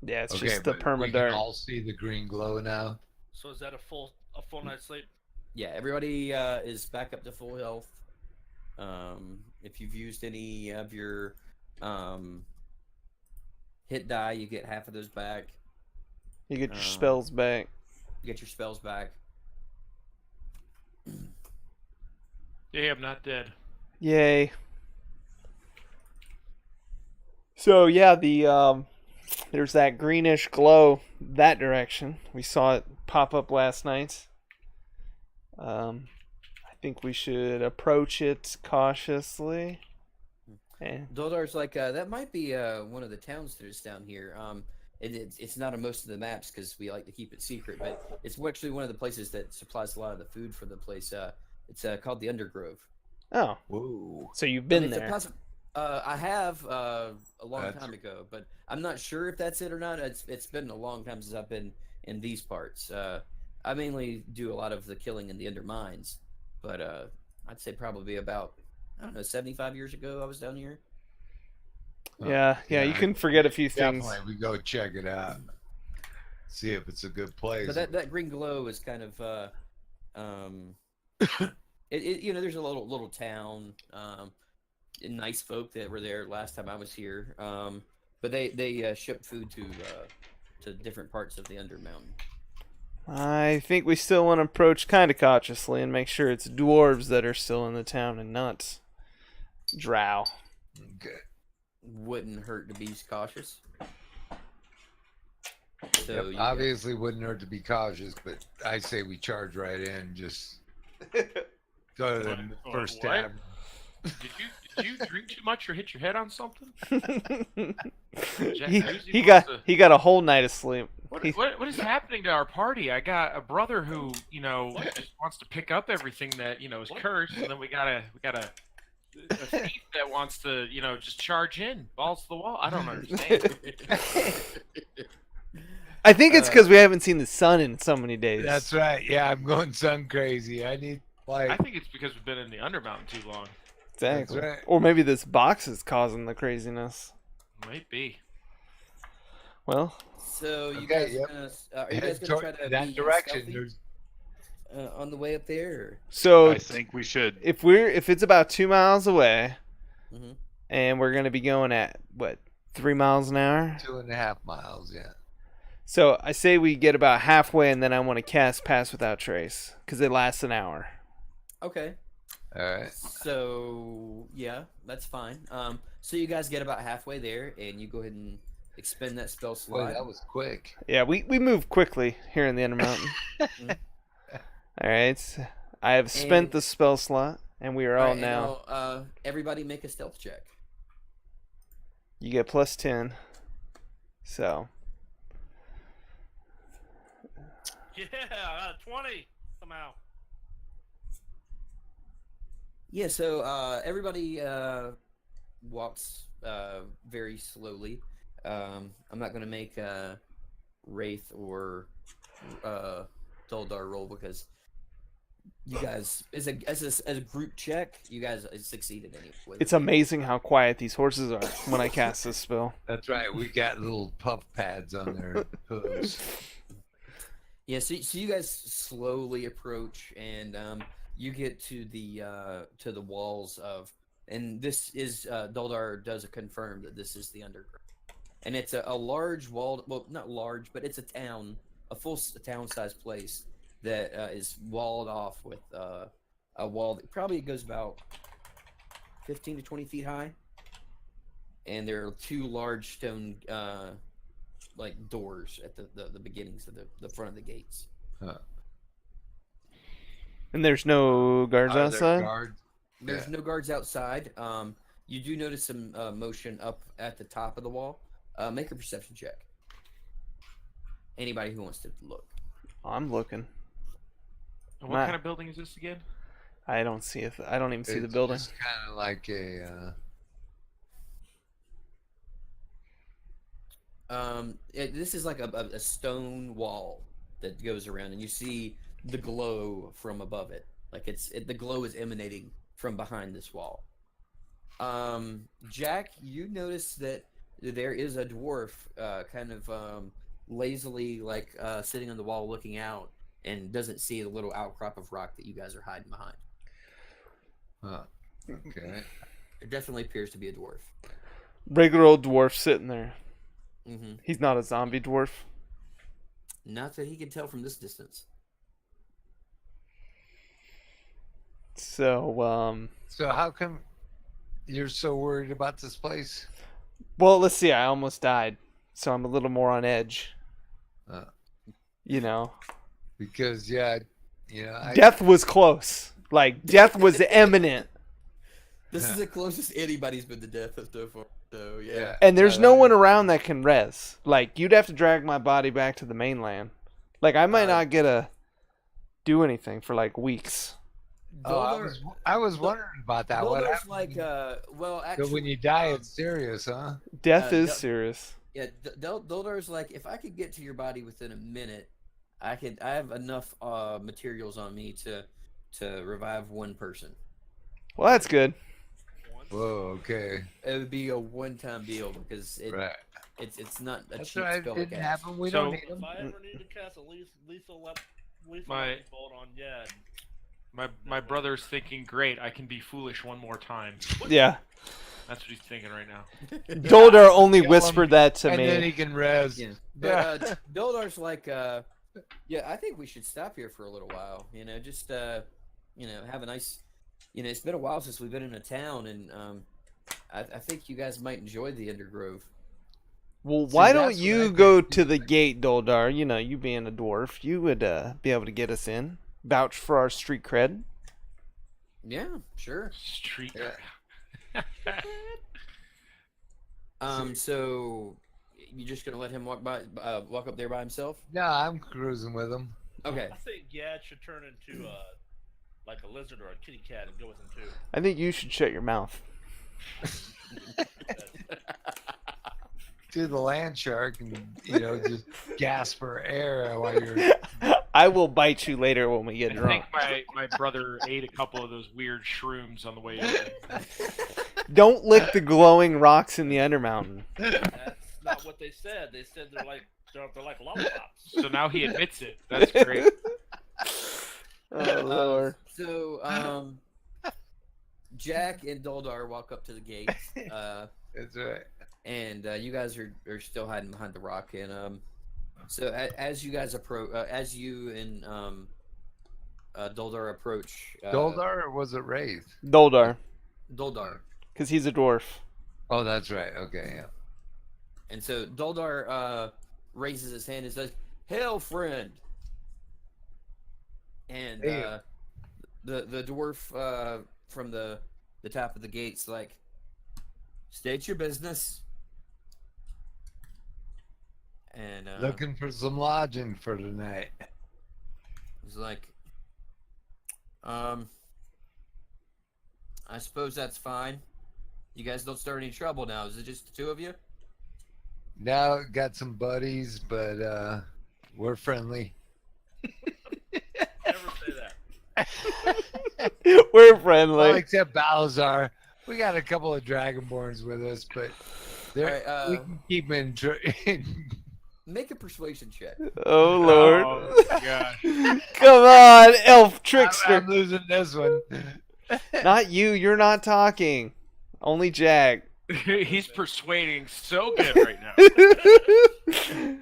Yeah, it's Okay, just the but we can permadark. all see the green glow now. So is that a full night's sleep? Yeah, everybody is back up to full health. If you've used any of your hit die, you get half of those back. You get your um, spells back. You get your spells back. Yeah, I'm not dead. Yay. So yeah, there's that greenish glow that direction. We saw it pop up last night. I think we should approach it cautiously. And Doldar's like, that might be one of the towns that is down here. It's not on most of the maps because we like to keep it secret, but it's actually one of the places that supplies a lot of the food for the place. It's called the Undergrove. oh, Whoa. so you've been It's a there. I have a long That's- time ago, but I'm not sure if that's it or not. It's been a long time since I've been in these parts. I mainly do a lot of the killing in the Undermines, but I'd say probably about, I don't know, 75 years ago I was down here. Yeah, you can forget a few things. Definitely, we go check it out. See if it's a good place. But that green glow is kind of there's a little town, and nice folk that were there last time I was here. but they ship food to different parts of the Undermountain. I think we still want to approach kind of cautiously and make sure it's dwarves that are still in the town and not drow. Okay. Wouldn't hurt to be cautious. So Yep, you obviously wouldn't hurt to be cautious, but I say we charge right in. Just go to the first What? tab. Did you drink too much or hit your head on something? Jack he, usually he wants got to- he got a whole night of sleep. What is happening to our party? I got a brother who, just wants to pick up everything that, is cursed, and then we got a thief that wants to, just charge in, balls to the wall. I don't understand. I think it's because we haven't seen the sun in so many days. That's right. Yeah, I'm going sun crazy. I need I like. think it's because we've been in the Undermountain too long. Exactly. That's right. Or maybe this box is causing the craziness. Might be. Well, So you Okay, guys yep. are you guys Head gonna try to toward that be direction. stealthy, There's on the way up there? so I think we should. if it's about 2 miles away, Mhm. and we're gonna be going at what 3 miles an hour, 2.5 miles. Yeah. so I say we get about halfway, and then I want to cast Pass Without Trace because it lasts an hour. Okay. All right. So yeah, that's fine. So you guys get about halfway there, and you go ahead and expend that spell Boy, slot. that was quick. Yeah, we move quickly here in the Intermountain. All right, I have spent And- the spell slot, and we are all Alright, and now. everybody make a stealth check. You get plus 10. So Yeah, I got a 20 somehow. Yeah, so everybody walks very slowly. I'm not going to make Wraith or Doldar roll because you guys, as a group check, you guys succeeded anyway. it's amazing how quiet these horses are when I cast this spell. That's right. We got little puff pads on their hooves. Yeah, so you guys slowly approach, and you get to the walls of, and this is Doldar does confirm that this is the underground, and it's a large walled, well, not large, but it's a town, a full town-sized place that is walled off with a wall that probably goes about 15 to 20 feet high, and there are two large stone like doors at the beginnings of the front of the gates. Huh. And there's no guards Are there outside. guards? There's Yeah. no guards outside. You do notice some motion up at the top of the wall. Make a perception check. Anybody who wants to look. I'm looking. And what Matt. kind of building is this again? I don't see it. I don't even see the It's building. just kind of like a. This is like a stone wall that goes around, and you see the glow from above it. Like the glow is emanating from behind this wall. Jack, you notice that there is a dwarf, kind of lazily, like sitting on the wall, looking out, and doesn't see the little outcrop of rock that you guys are hiding behind. Huh. Okay. It definitely appears to be a dwarf. Regular old dwarf sitting there. Mm-hmm. He's not a zombie dwarf. Not that he can tell from this distance. So, So how come you're so worried about this place? well, let's see. I almost died, so I'm a little more on edge. Uh, You know, because I death was close. Like death was imminent, This is the closest anybody's been to death so far. So yeah. and there's no one around that can res. Like you'd have to drag my body back to the mainland. Like I might not get to do anything for like weeks. Oh, I was wondering about that. What Doldar's happened? like, well, So actually, when you die, it's serious, huh? Death is no- serious. yeah, Doldar's like, if I could get to your body within a minute, I have enough materials on me to revive one person. Well, that's good. Whoa, okay. It would be a one-time deal because Right. it's not a That's cheap right. It spell to didn't cast. happen. We So- don't need them. If I ever need to cast a lethal My- lightning bolt on Yed, My brother's thinking, great, I can be foolish one more time. Yeah. That's what he's thinking right now. Doldar only Kill him, whispered that to and me. then he can res. Yeah. But Doldar's like, yeah, I think we should stop here for a little while. You know, just have a nice. You know, it's been a while since we've been in a town, and I think you guys might enjoy the Undergrove. Well, See, why that's don't what you I go think. to the gate, Doldar? You know, you being a dwarf, you would be able to get us in. Vouch for our street cred. Yeah, sure. Street. Yeah. So you just gonna let him walk up there by himself? No, I'm cruising with him. Okay. I think Gad should turn into like a lizard or a kitty cat and go with him too. I think you should shut your mouth. To the land shark and just gasp for air while you're. I will bite you later when we get I drunk. think my brother ate a couple of those weird shrooms on the way in. Don't lick the glowing rocks in the Undermountain. That's not what they said. They said they're like lollipops. So now he admits it. That's great. Oh Lord. So Jack and Doldar walk up to the gate. That's right. And you guys are still hiding behind the rock. And so as you guys approach, as you and Doldar approach, Doldar, or was it Wraith? Doldar, Doldar, because he's a dwarf. Oh, that's right. Okay, yeah. and so Doldar raises his hand and says, "Hail, friend!" And Hey. the dwarf from the top of the gate's like, "State your business." And Looking for some lodging for tonight. he's like, I suppose that's fine. You guys don't start any trouble now. Is it just the two of you? Now got some buddies, but we're friendly. Never say that. We're friendly. Well, except Balazar. We got a couple of Dragonborns with us, but they're, All right, we can keep them in. Make a persuasion check. Oh Lord. Oh, gosh. Come on, elf I'm trickster. losing this one. Not you. You're not talking. Only Jack. He's persuading so good right now.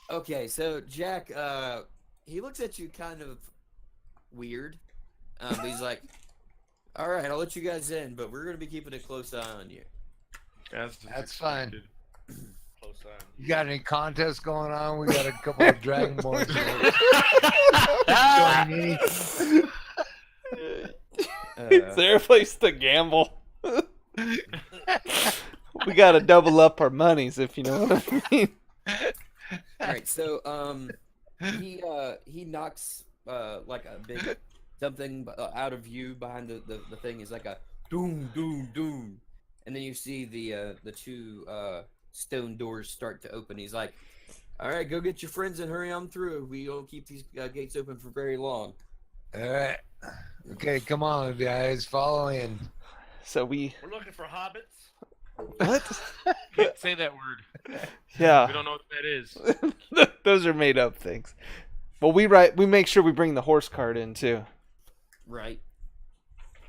Okay, so Jack, he looks at you kind of weird. But he's like, "All right, I'll let you guys in, but we're gonna be keeping a close eye on you." That's fine. expected. Close on. You got any contests going on? We got a couple of Dragonborns. Join me. Is there a place to gamble? We gotta double up our monies, if you know what I mean. All right, so he knocks like a big something out of view behind the thing. Is like a doom doom doom, and then you see the two stone doors start to open. He's like, "All right, go get your friends and hurry on through. We don't keep these gates open for very long." All right. Okay, come on, guys. Follow in. So we. We're looking for hobbits. What? Can't say that word. We Yeah. don't know what that is. Those are made up things. Well, we make sure we bring the horse cart in too. Right.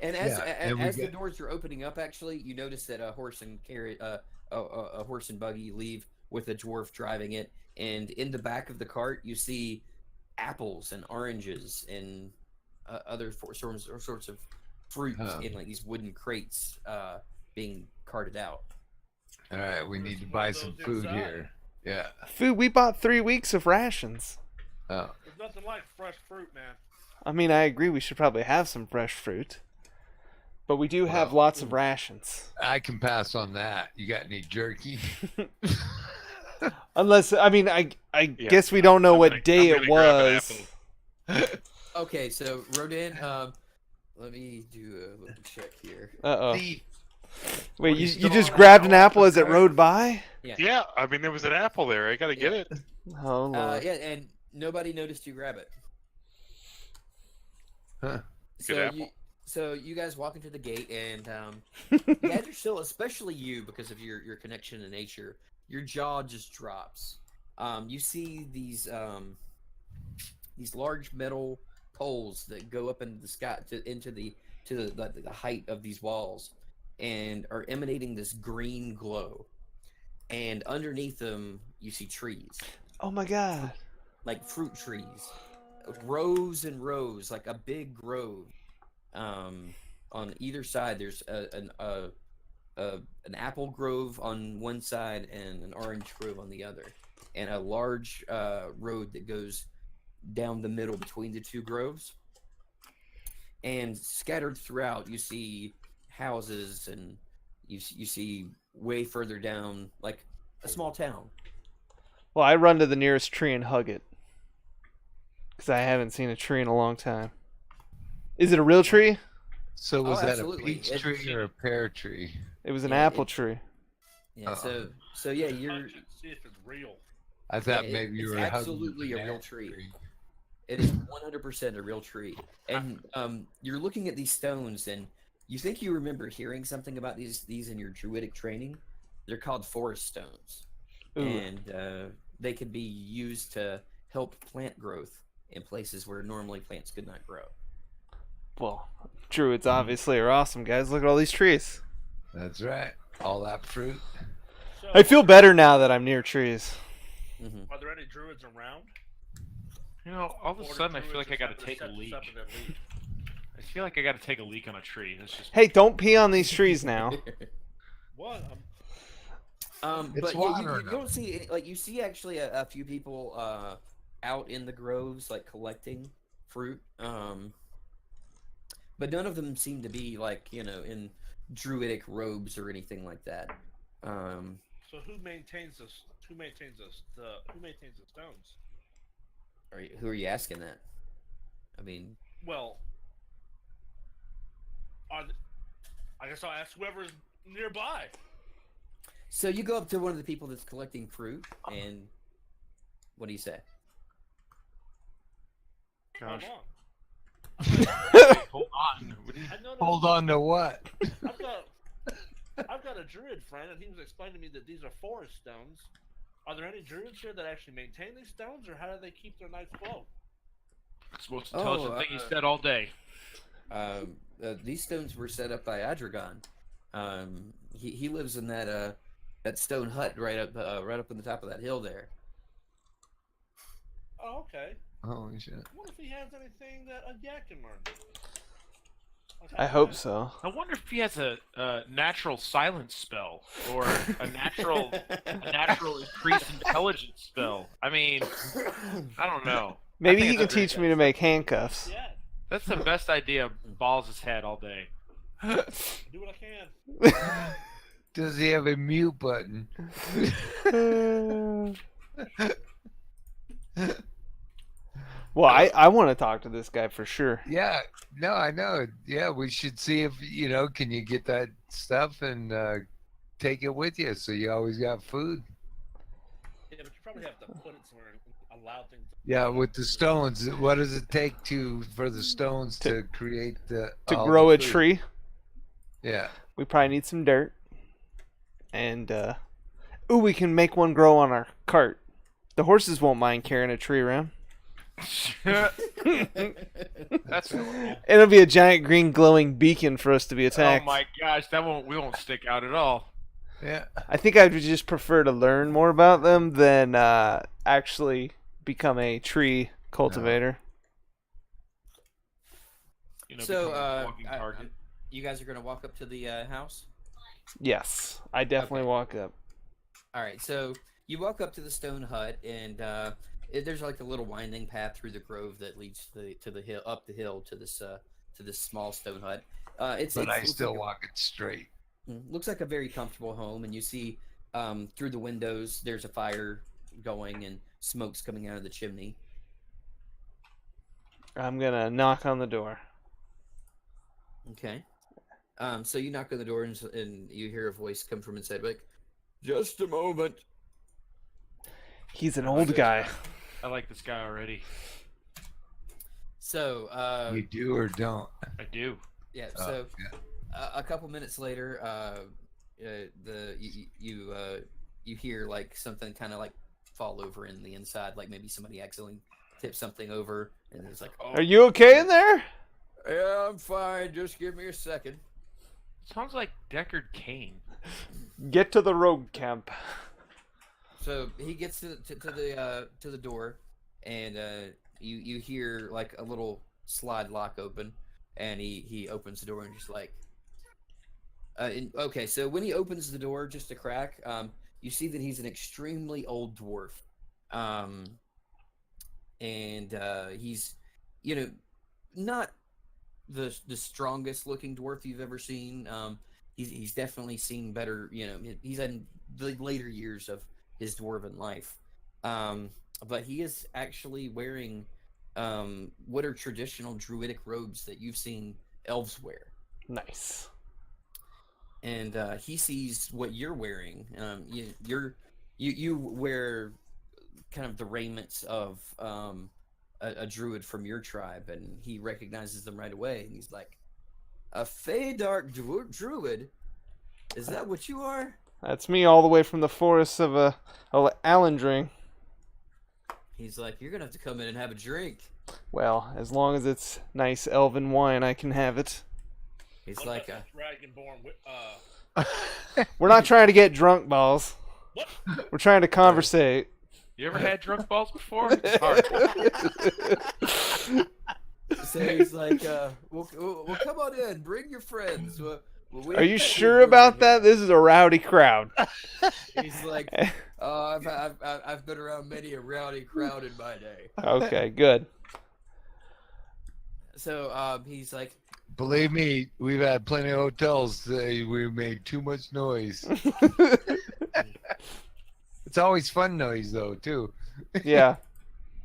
And as Yeah, and we as the get- doors are opening up, actually, you notice that a horse and a horse and buggy leave with a dwarf driving it, and in the back of the cart, you see apples and oranges and other sorts of fruit Huh. in like these wooden crates being carted out. All right, we need to buy some food here. Yeah. Food. We bought 3 weeks of rations. Oh. There's nothing like fresh fruit, man. I mean, I agree. We should probably have some fresh fruit, but we do have Well, lots of rations. I can pass on that. You got any jerky? Unless, I mean, I Yeah. guess we don't know I'm what gonna- day I'm it gonna grab an was. apple. Okay, so Rodan, let me do a little check here. Uh oh. See, Wait, What, you you still just don't grabbed an know apple what as it the rode by? Yeah, I mean there was an apple there. I gotta get it. Oh Lord. Yeah, and nobody noticed you grab it. Huh. So you guys walk into the gate, and yeah, you're still, especially you, because of your connection to nature, your jaw just drops. You see these large metal poles that go up into the sky into the height of these walls, and are emanating this green glow. And underneath them, you see trees, Oh my god. like fruit trees, rows and rows, like a big grove. On either side, there's an apple grove on one side and an orange grove on the other, and a large road that goes down the middle between the two groves. And scattered throughout, you see houses, and you see way further down, like a small town. Well, I run to the nearest tree and hug it. Because I haven't seen a tree in a long time. Is it a real tree? So was that a absolutely. peach tree or a pear tree? It was an Yeah, apple tree. Yeah. Uh-oh. So yeah, you're. Touch it, see if it's real. I thought Yeah, maybe you it's were hugging absolutely the a real banana tree. It is 100% a real tree. And you're looking at these stones, and you think you remember hearing something about these in your druidic training. They're called forest stones, Ooh. and they can be used to help plant growth in places where normally plants could not grow. Well, druids obviously are awesome, guys. Look at all these trees. That's right. All that fruit. So, I feel better now that I'm near trees. Mm-hmm. Are there any druids around? You know, all of a Or do sudden I feel druids like I just gotta have take a to leak. separate leak? I feel like I gotta take a leak on a tree. That's just Hey, don't pee on these trees now. What? It's But yeah, water you don't see any, like you see actually a few people out in the groves like collecting fruit. But none of them seem to be like in druidic robes or anything like that. So who maintains this? Who maintains this? Who maintains the stones? Who are you asking that? I mean, Well, I guess I'll ask whoever's nearby. so you go up to one of the people that's collecting fruit, and what do you say? gosh. Hold on. Hold on. What is- I know that Hold on to what? I've got a druid friend, and he was explaining to me that these are forest stones. Are there any druids here that actually maintain these stones, or how do they keep their nights flow? It's the most intelligent Oh, thing he said all day. These stones were set up by Adragon. He lives in that stone hut right up on the top of that hill there. Oh, okay. Holy shit. I wonder if he has anything that a yak can learn. I hope so. I wonder if he has a natural silence spell or a natural increased intelligence spell. I mean, I don't know. Maybe I think he can it's a great teach me to make handcuffs. Yeah, That's the best idea. Balls his head all day. do what I can. Does he have a mute button? Well, I want to talk to this guy for sure. Yeah. No, I know. Yeah, we should see if can you get that stuff and take it with you so you always got food. Yeah, but you probably have to put it somewhere and allow things. Yeah, with the stones, what does it take for the stones to create To all grow the a food? tree, Yeah. we probably need some dirt. And, ooh, we can make one grow on our cart. The horses won't mind carrying a tree around. That's cool. It'll be a giant green glowing beacon for us to be attacked. Oh my gosh, we won't stick out at all. Yeah. I think I would just prefer to learn more about them than actually become a tree cultivator. So, become a walking I- target. you guys are gonna walk up to the house. Yes, I definitely Okay. walk up. All right, so you walk up to the stone hut, and there's like a little winding path through the grove that leads to the hill, up the hill to this small stone hut. But It's I looks still like walk it straight. looks like a very comfortable home, and you see through the windows there's a fire going and smoke's coming out of the chimney. I'm gonna knock on the door. Okay. So you knock on the door, and you hear a voice come from inside, like, "Just a moment." He's an old guy. I like this guy already. So You do or don't. I do. yeah. Oh, So yeah. a couple minutes later, you hear like something kind of like fall over in the inside, like maybe somebody accidentally tipped something over, and it's like, "Oh, Are you okay in there? yeah, I'm fine. Just give me a second." Sounds like Deckard Cain. Get to the rogue camp. So he gets to the door, and you hear like a little slide lock open, and he opens the door and just like. Okay, so when he opens the door just a crack, you see that he's an extremely old dwarf, and he's, not the strongest looking dwarf you've ever seen. He's definitely seen better. He's in the later years of his dwarven life, but he is actually wearing what are traditional druidic robes that you've seen elves wear. Nice. And he sees what you're wearing. You wear kind of the raiments of a druid from your tribe, and he recognizes them right away. And he's like, "A Fey Dark druid? Is that what you are?" That's me, all the way from the forests of Alendring. He's like, "You're gonna have to come in and have a drink." Well, as long as it's nice elven wine, I can have it. He's What like, about this Dragonborn? We're not trying to get drunk, balls. What? We're trying to conversate. You ever had drunk balls before? It's hard. so he's like, well, come on in, bring your friends. Are you sure about that? This is a rowdy crowd. He's like, I've been around many a rowdy crowd in my day. Okay, good. So he's like, Believe me, we've had plenty of hotels say we made too much noise. It's always fun noise though, too. Yeah.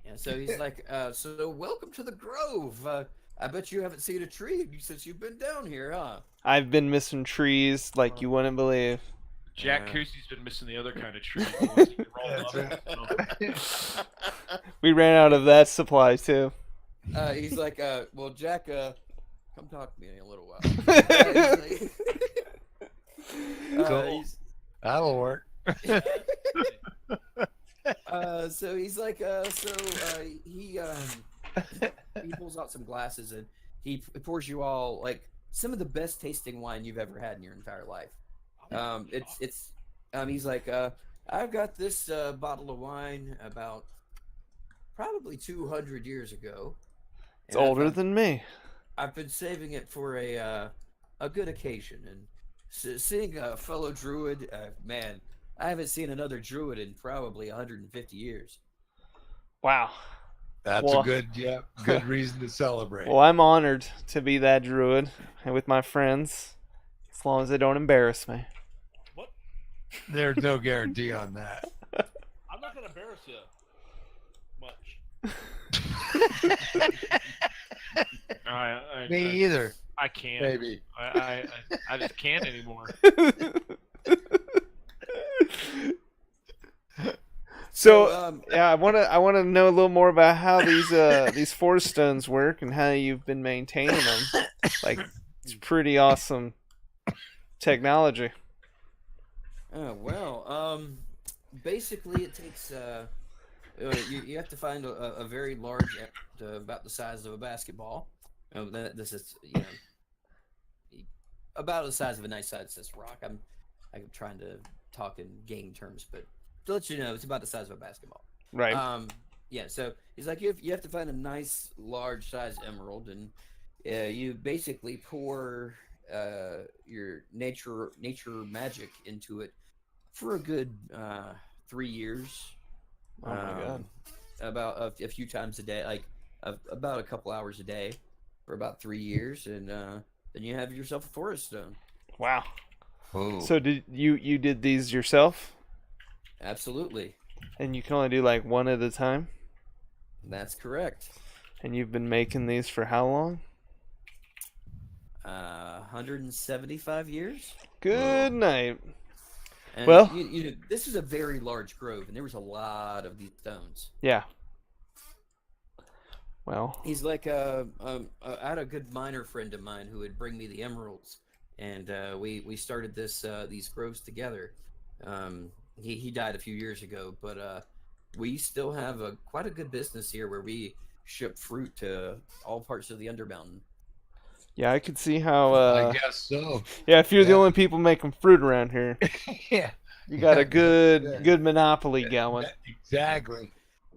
Yeah, so he's like, so welcome to the Grove. I bet you haven't seen a tree since you've been down here, huh? I've been missing trees like you wouldn't believe. Jack Coosey's been missing the other kind of tree. The ones you can roll up. We ran out of that supply too. He's like, well, Jack, come talk to me in a little while. Cool. That'll work. So he's like, he pulls out some glasses and he pours you all like some of the best tasting wine you've ever had in your entire life. He's like, I've got this bottle of wine about probably 200 years ago. It's older than me. I've been saving it for a good occasion, and seeing a fellow druid, man, I haven't seen another druid in probably 150 years. Wow. That's a good reason to celebrate. Well, I'm honored to be that druid and with my friends, as long as they don't embarrass me. What? There's no guarantee on that. I'm not gonna embarrass you much. Me either. I can't. Maybe. I just can't anymore. So yeah, I wanna know a little more about how these forest stones work and how you've been maintaining them. Like, it's pretty awesome technology. Oh well, basically it takes you have to find a very large, about the size of a basketball. This is about the size of a nice sized rock. I'm trying to talk in game terms, but to let you know, it's about the size of a basketball. Right. Yeah. So he's like, you have to find a nice large size emerald, and you basically pour your nature magic into it for a good 3 years. Oh my god. About a few times a day, like about a couple hours a day for about 3 years, and then you have yourself a forest stone. Wow. Oh. So did you did these yourself? Absolutely. And you can only do like one at a time? That's correct. And you've been making these for how long? 175 years. Good night. And Well, this is a very large grove, and there was a lot of these stones. Yeah. Well, He's like, I had a good miner friend of mine who would bring me the emeralds, and we started these groves together. He died a few years ago, but we still have quite a good business here where we ship fruit to all parts of the Undermountain. Yeah, I could see how. I guess so. Yeah, if you're the Yeah. only people making fruit around here, Yeah. you got a Yeah, good yeah. good monopoly going. Exactly.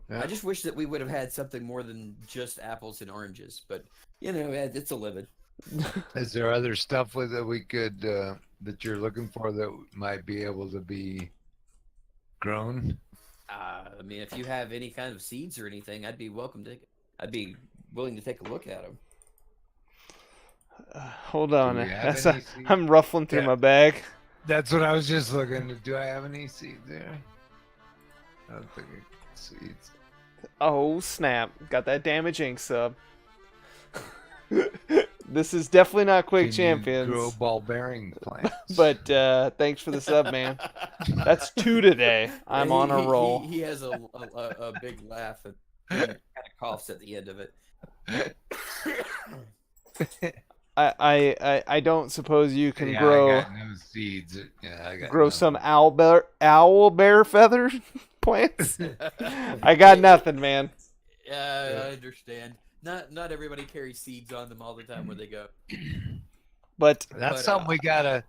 I just wish that we would have had something more than just apples and oranges, but it's a living. Is there other stuff with that we could that you're looking for that might be able to be grown? I mean, if you have any kind of seeds or anything, I'd be willing to take a look at them. Hold on, we have that's any seeds? I'm ruffling through Yeah. my bag. That's what I was just looking to. Do I have any seeds there? I don't think I got seeds. Oh snap! Got that damage ink sub. This is definitely not Quick Can you Champions. grow ball bearing plants. But thanks for the sub, man. That's 2 today. I'm on a roll. He has a big laugh and kind of coughs at the end of it. I don't suppose you can Yeah, grow I got no seeds. Yeah, I got grow nothing. some owl bear feather plants. I got nothing, man. Yeah, I understand. Not everybody carries seeds on them all the time where they go. But That's something we gotta.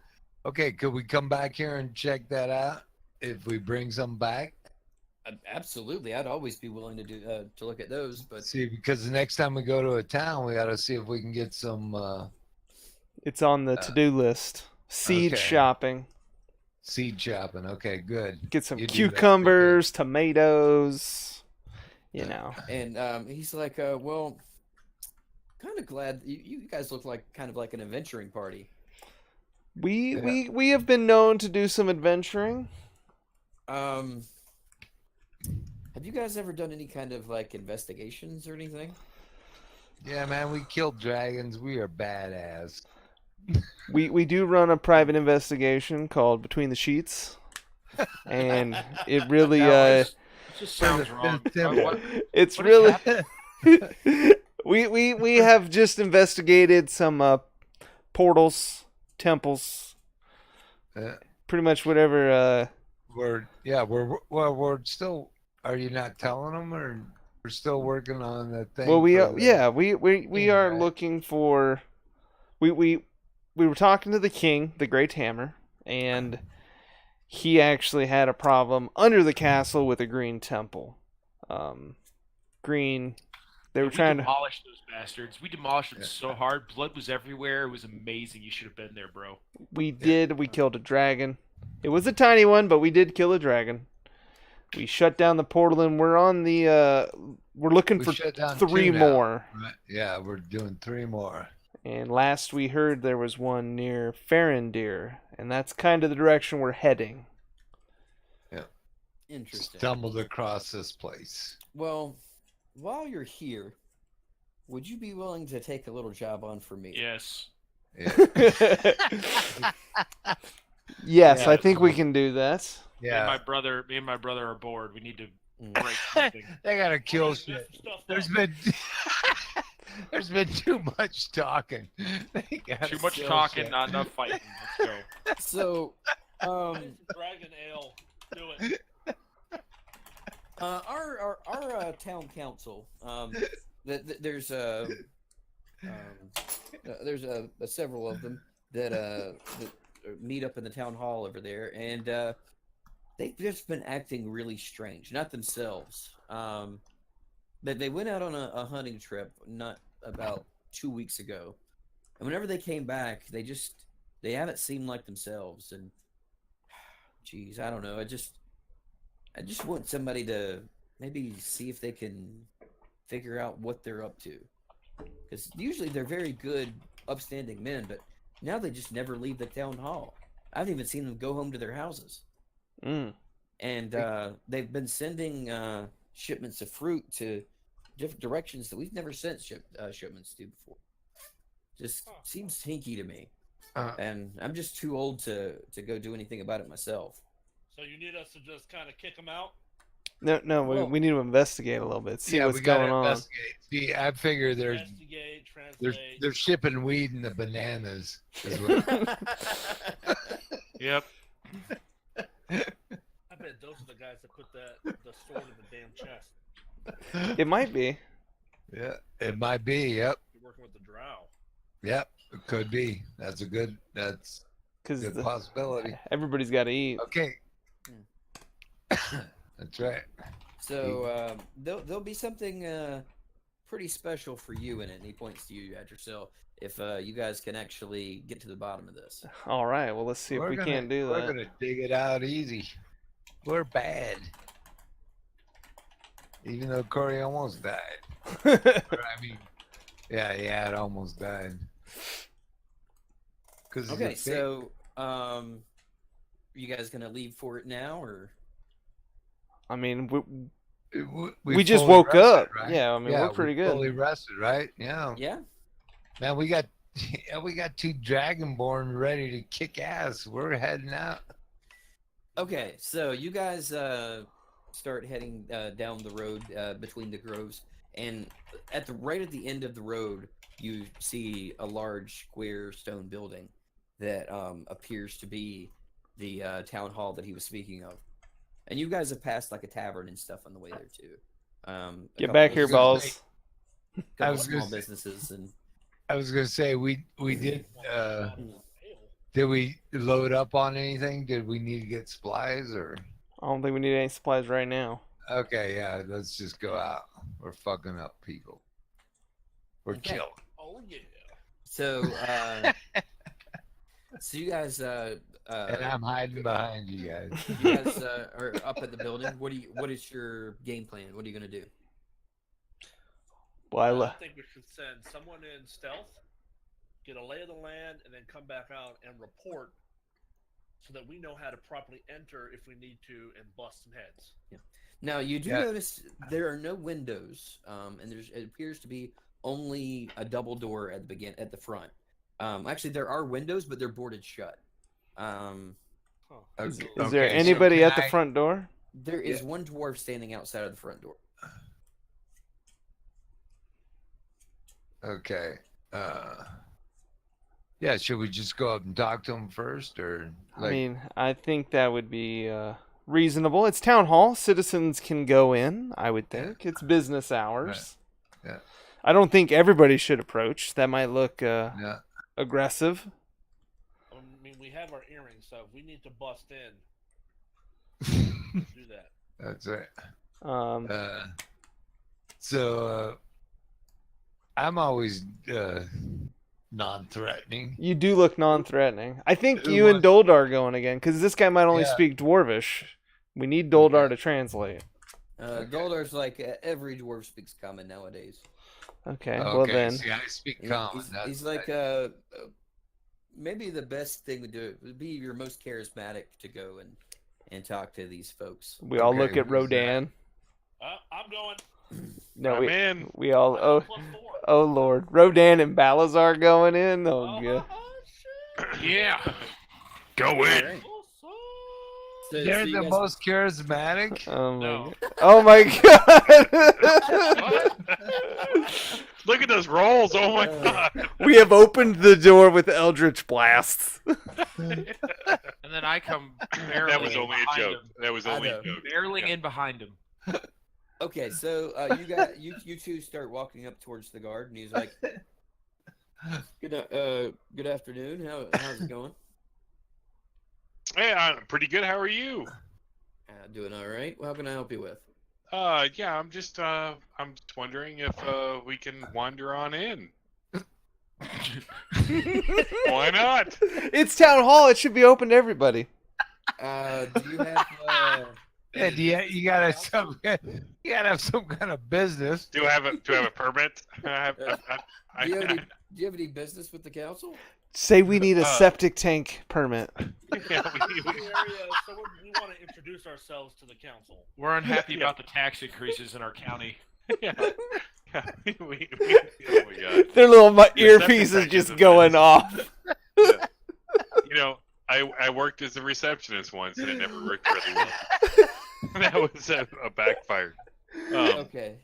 Okay, could we come back here and check that out if we bring some back? Absolutely, I'd always be willing to do to look at those. But See, because the next time we go to a town, we gotta see if we can get some it's on the to-do list. Seed okay. shopping. seed chopping. Okay, good. Get some You do that, you cucumbers, tomatoes. You know. and he's like, well, kind of glad you guys look like kind of like an adventuring party. We have been known to do some adventuring. Have you guys ever done any kind of like investigations or anything? Yeah, man, we killed dragons. We are badass. We do run a private investigation called Between the Sheets, and it really It just sounds wrong. What- it's what is really we have just investigated some portals, temples, pretty much whatever. We're still. Are you not telling them, or we're still working on that thing? Well, we for the- we are right. looking for. We were talking to the king, the Great Hammer, and he actually had a problem under the castle with a green temple. Green. They were we trying to. demolished those bastards. We demolished them so hard. Blood was everywhere. It was amazing. You should have been there, bro. We did. We killed a dragon. It was a tiny one, but we did kill a dragon. We shut down the portal, and we're on the. We're looking We for shut down 3 2 now. more. Right. Yeah, we're doing 3 more. And last we heard, there was one near Farendir, and that's kind of the direction we're heading. Interesting. Stumbled across this place. Well, while you're here, would you be willing to take a little job on for me? Yes. Yeah. Yes, Yeah. I think we can do that. Me and my brother are bored. We need to Mm. break something. They gotta kill Mess shit. stuff There's up. been there's been too much talking. They gotta Too much kill talking, shit. not enough fighting. Let's go. So, Dragon ale. Do it. our town council, there's several of them that meet up in the town hall over there, and they've just been acting really strange. Not themselves. But they went out on a hunting trip not about 2 weeks ago, and whenever they came back, they haven't seemed like themselves. And geez, I don't know. I just want somebody to maybe see if they can figure out what they're up to. Because usually they're very good, upstanding men, but now they just never leave the town hall. I haven't even seen them go home to their houses. Mm. And they've been sending shipments of fruit to different directions that we've never sent shipments to before. Just seems hinky to me. And I'm just too old to go do anything about it myself. So you need us to just kind of kick them out? No, Well- we need to investigate a little bit, see Yeah, what's we gotta going on. investigate. See, I figure Investigate, translate. they're shipping weed and the bananas. Is what, Yep. I bet those are the guys that put the sword in the damn chest. It might be. yeah, it might be. Yep, You're working with the drow. yep. It could be. That's a good. That's a Because good possibility. everybody's got to eat. Okay. That's right. So there'll be something pretty special for you in it. And he points to you at yourself. If you guys can actually get to the bottom of this. All right. Well, let's see if we can't do We're that. gonna dig it out easy. We're bad. Even though Corey almost died. Or, I mean, yeah, it almost died. Okay, so you guys gonna leave for it now, or? I mean, we we just fully woke rested, up. right? Yeah, I mean, we're pretty good. Fully rested, right? Yeah. Yeah. Man, we got 2 Dragonborn ready to kick ass. We're heading out. Okay, so you guys start heading down the road between the groves, and right at the end of the road, you see a large square stone building that appears to be the town hall that he was speaking of. And you guys have passed like a tavern and stuff on the way there too. Get back here, balls. Couple was gonna small say- businesses and I was gonna say we did. Ale. Did we load up on anything? Did we need to get supplies or? I don't think we need any supplies right now. Okay, yeah. Let's just go out. We're fucking up people. We're Okay. killing. Oh yeah. so so you guys And I'm hiding behind you guys. you guys are up at the building. What is your game plan? What are you gonna do? Well, I think we should send someone in stealth, get a lay of the land, and then come back out and report, so that we know how to properly enter if we need to and bust some heads. Now you do Yeah. notice there are no windows, and it appears to be only a double door at the front. Actually, there are windows, but they're boarded shut. is Okay, there so anybody can at the I- front door? There is one dwarf standing outside of the front door. Okay. Yeah. Should we just go up and talk to him first, or I mean, I think that would be reasonable. It's town hall. Citizens can go in, I would think. It's business hours. Yeah. I don't think everybody should approach. That might look yeah. aggressive. I mean, we have our earrings, so if we need to bust in, do that. That's it. Um, So I'm always non-threatening. you do look non-threatening. I think Who you and wants- Doldar are going again, because this guy might only Yeah. speak Dwarvish. We need Doldar to translate. Goldar's like every dwarf speaks common nowadays. Okay, Okay. well then. See, I speak He's- common. He's like maybe the best thing to do would be your most charismatic to go and talk to these folks. We all Okay, look at who's Rodan. I'm going. No, I'm we, in. we all. Oh, +4. oh Lord, Rodan and Balazar going in. Oh god. Shit. Yeah. Go in. Alright. Oh, son. So They're you the guys- most charismatic. Oh my No. god. Oh my god. Look at those rolls. Oh my Uh, god. We have opened the door with Eldritch blasts. And then I come barreling That was only a behind joke. him. That was I only know. a joke. Barreling in behind him. Okay, so you two start walking up towards the guard, and he's like, "Good afternoon. How's it going? Hey, I'm pretty good. How are you? Doing all right. How can I help you with?" Yeah, I'm just wondering if we can wander on in. Why not? It's town hall. It should be open to everybody. Do you have? Yeah, you gotta have some kind of business. Do I have a permit? Do you have any business with the council? Say we need a septic tank permit. Yeah, The area, so we want to introduce ourselves to the council. We're unhappy Yeah. about the tax increases in our county. yeah. Oh my god. Their little Yeah, earpiece septic is tank is just a going mess. off. You know, I worked as a receptionist once and it never worked really well. That was a backfire. Okay.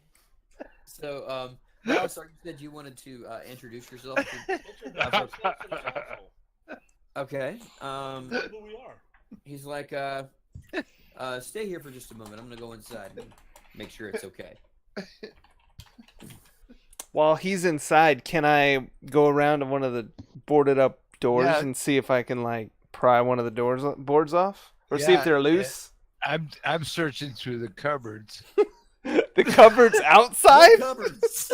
So, Balthasar, you said you wanted to introduce yourself. Introduce ourselves to the council. Okay. Know who we are. He's like, stay here for just a moment. I'm gonna go inside and make sure it's okay. while he's inside, can I go around to one of the boarded up doors Yeah. and see if I can like pry one of the boards off, or see if Yeah, they're loose? I'm searching through the cupboards. The cupboard's outside. What cupboards?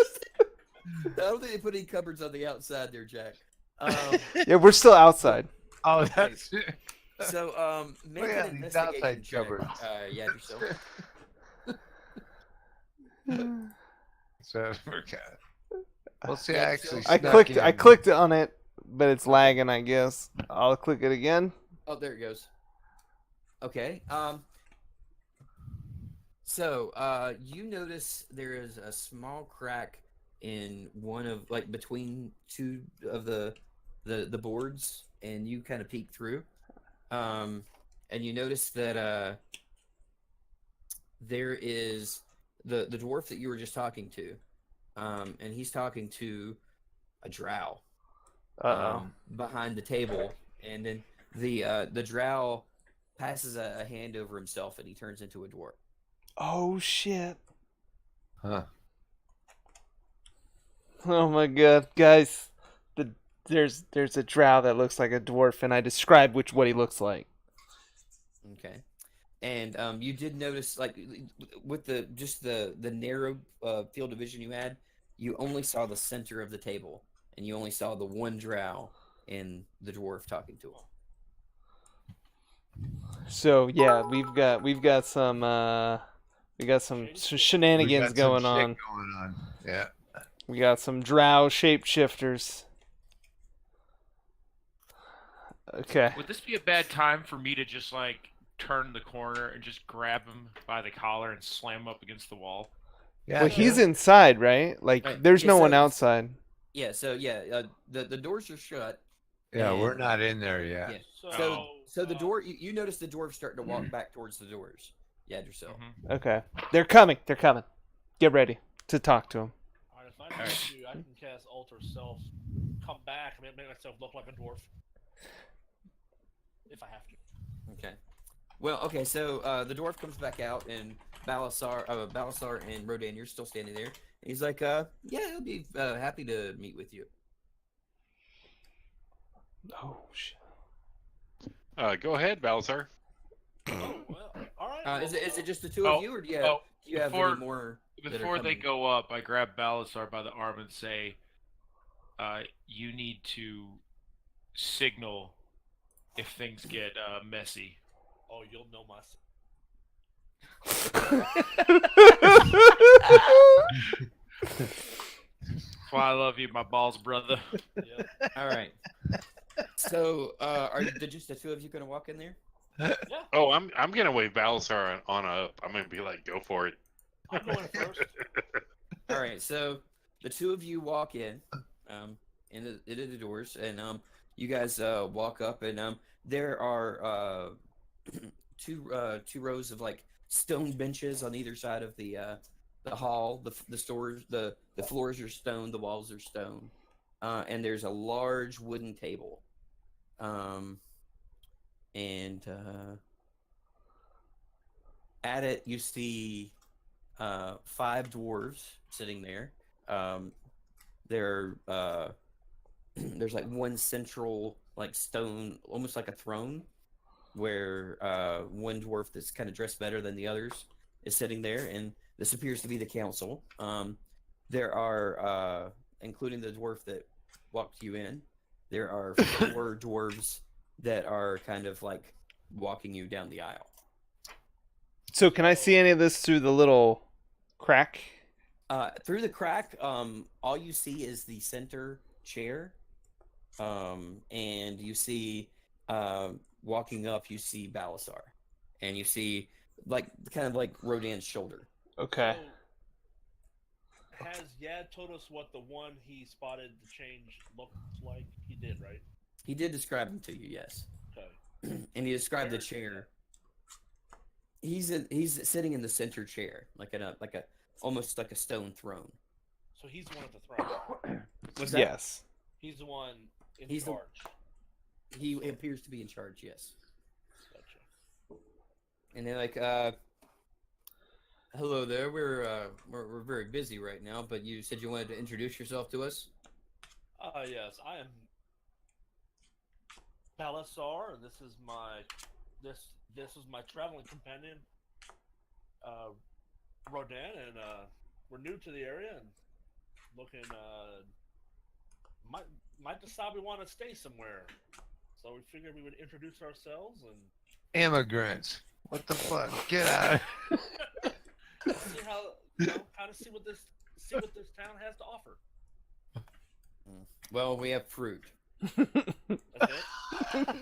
I don't think they put any cupboards on the outside there, Jack. Yeah, we're still outside. Oh, that's So, make Look an at these investigation outside check. cupboards. Yeah, yourself. so we're kind of. Well, see, Yeah, I actually. I snuck clicked in. on it, but it's lagging. I guess I'll click it again. Oh, there it goes. Okay. So, you notice there is a small crack in one of like between two of the boards, and you kind of peek through. And you notice that there is the dwarf that you were just talking to, and he's talking to a drow behind the table, and then the drow passes a hand over himself, and he turns into a dwarf. Oh shit! Huh. Oh my god, guys! There's a drow that looks like a dwarf, and I described what he looks like. Okay. And you did notice, like, with the narrow field of vision you had, you only saw the center of the table, and you only saw the one drow and the dwarf talking to him. So yeah, we've got some shenanigans We got some going shit on. going on. Yeah. We got some drow shapeshifters. Okay. Would this be a bad time for me to just like turn the corner and just grab him by the collar and slam him up against the wall? Yeah. Well, he's inside, right? Like, Right. there's Yeah, no one so- outside. Yeah, so the doors are shut. Yeah, we're and- not in there yet. Yeah. So the door, you notice the dwarf starting to walk back towards the doors. Yeah, yourself. Mhm. Okay. They're coming. They're coming. Get ready to talk to him. Alright, if I need to, I can cast Alter Self, come back, and make myself look like a dwarf. If I have to. Okay. Well, okay, so the dwarf comes back out, and Balasar and Rodan, you're still standing there. And he's like, yeah, he'll be happy to meet with you. Oh shit. Go ahead, Balzar. Oh, well, alright. Is it just the two of you, or do you have before- any more? that are Before they coming? go up, I grab Balasar by the arm and say, you need to signal if things get messy. Oh, you'll know my. That's why I love you, my balls, brother. Yeah. All right. So, are just the two of you gonna walk in there? Oh, I'm gonna wave Balzar on up. I'm gonna be like, go for it. I'm going first. All right. So the two of you walk in, into the doors, and you guys walk up, and there are two rows of like stone benches on either side of the hall. The stores, the floors are stone, the walls are stone, and there's a large wooden table, and at it you see 5 dwarves sitting there. There's like one central like stone, almost like a throne, where one dwarf that's kind of dressed better than the others is sitting there, and this appears to be the council. There are, including the dwarf that walked you in, there are 4 dwarves that are kind of like walking you down the aisle. So can I see any of this through the little crack? Through the crack, all you see is the center chair, and you see, walking up, you see Balasar, and you see like kind of like Rodan's shoulder. Okay. So, has Yad told us what the one he spotted the change looked like? He did, right? He did describe him to you, yes, Okay. and he described the Where is he chair. He's sitting in the center chair, like a almost like a stone throne. So he's the one at the throne. What's that? Yes. He's the one in He's the- charge. He appears to be in charge, yes. Gotcha. And they're like, Hello there. We're very busy right now, but you said you wanted to introduce yourself to us. Yes, I am Balasar, and this is my traveling companion, Rodan, and we're new to the area and looking might decide we want to stay somewhere. So we figured we would introduce ourselves and Immigrants. What the fuck? Get out. see how kind of see what this town has to offer. Well, we have fruit. That's it.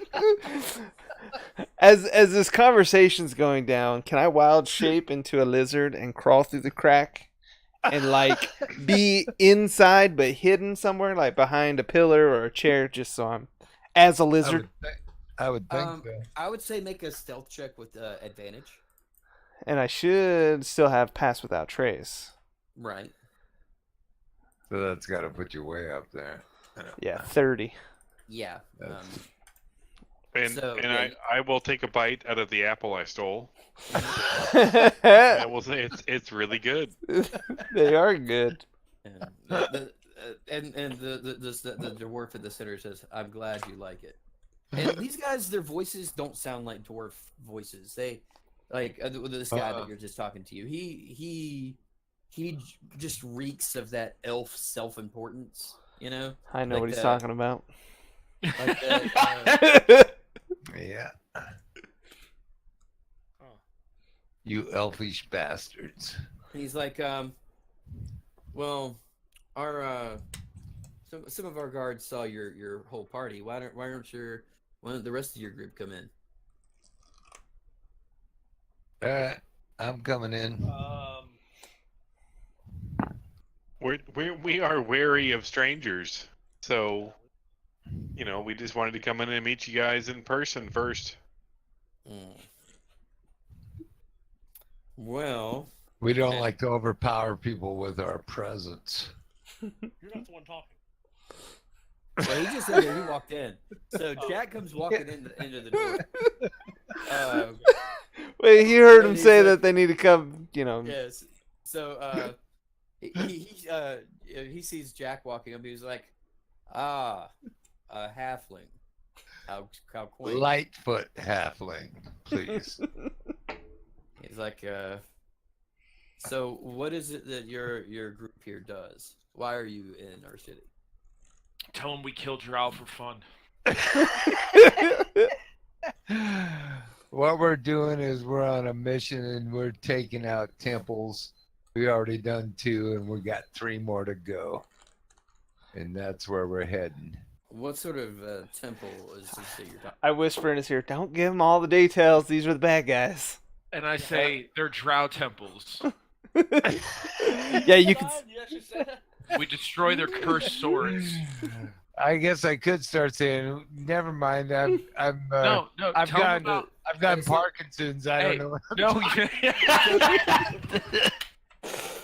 As this conversation's going down, can I wild shape into a lizard and crawl through the crack and like be inside but hidden somewhere, like behind a pillar or a chair, just so I'm as a lizard? I would think so. I would say make a stealth check with advantage. And I should still have pass without trace. Right. So that's got to put you way up there. Yeah, 30. Yeah. That's- I will take a bite out of the apple I stole. I will say it's really good. They are good. And the dwarf at the center says, "I'm glad you like it." And these guys, their voices don't sound like dwarf voices. They like this guy that you're just talking to. He just reeks of that elf self-importance. You know. I know Like what he's the- talking about. Like that, Yeah. Huh. You elfish bastards. he's like, well, our some of our guards saw your whole party. Why don't the rest of your group come in? All right. I'm coming in. We are wary of strangers, so we just wanted to come in and meet you guys in person first. Well, We don't like to overpower people with our presence. You're not the one talking. well, he just said that he walked in. So Jack comes walking into the door. Wait, he heard And him he's say like- that they need to come, Yes. So he sees Jack walking up. He's like, a halfling. How quaint. Lightfoot halfling, please. He's like, so what is it that your group here does? Why are you in our city? Tell him we killed Drow for fun. What we're doing is we're on a mission and we're taking out temples. We already done 2 and we got 3 more to go. And that's where we're heading. What sort of temple is this that you're talking? I whisper in his ear, don't give him all the details. These are the bad guys. And I say they're Drow temples. Yeah, you can. You actually said that? We destroy their cursed swords. I guess I could start saying, never mind. No, I've tell gotten them about. Parkinson's. I Hey, don't know. No,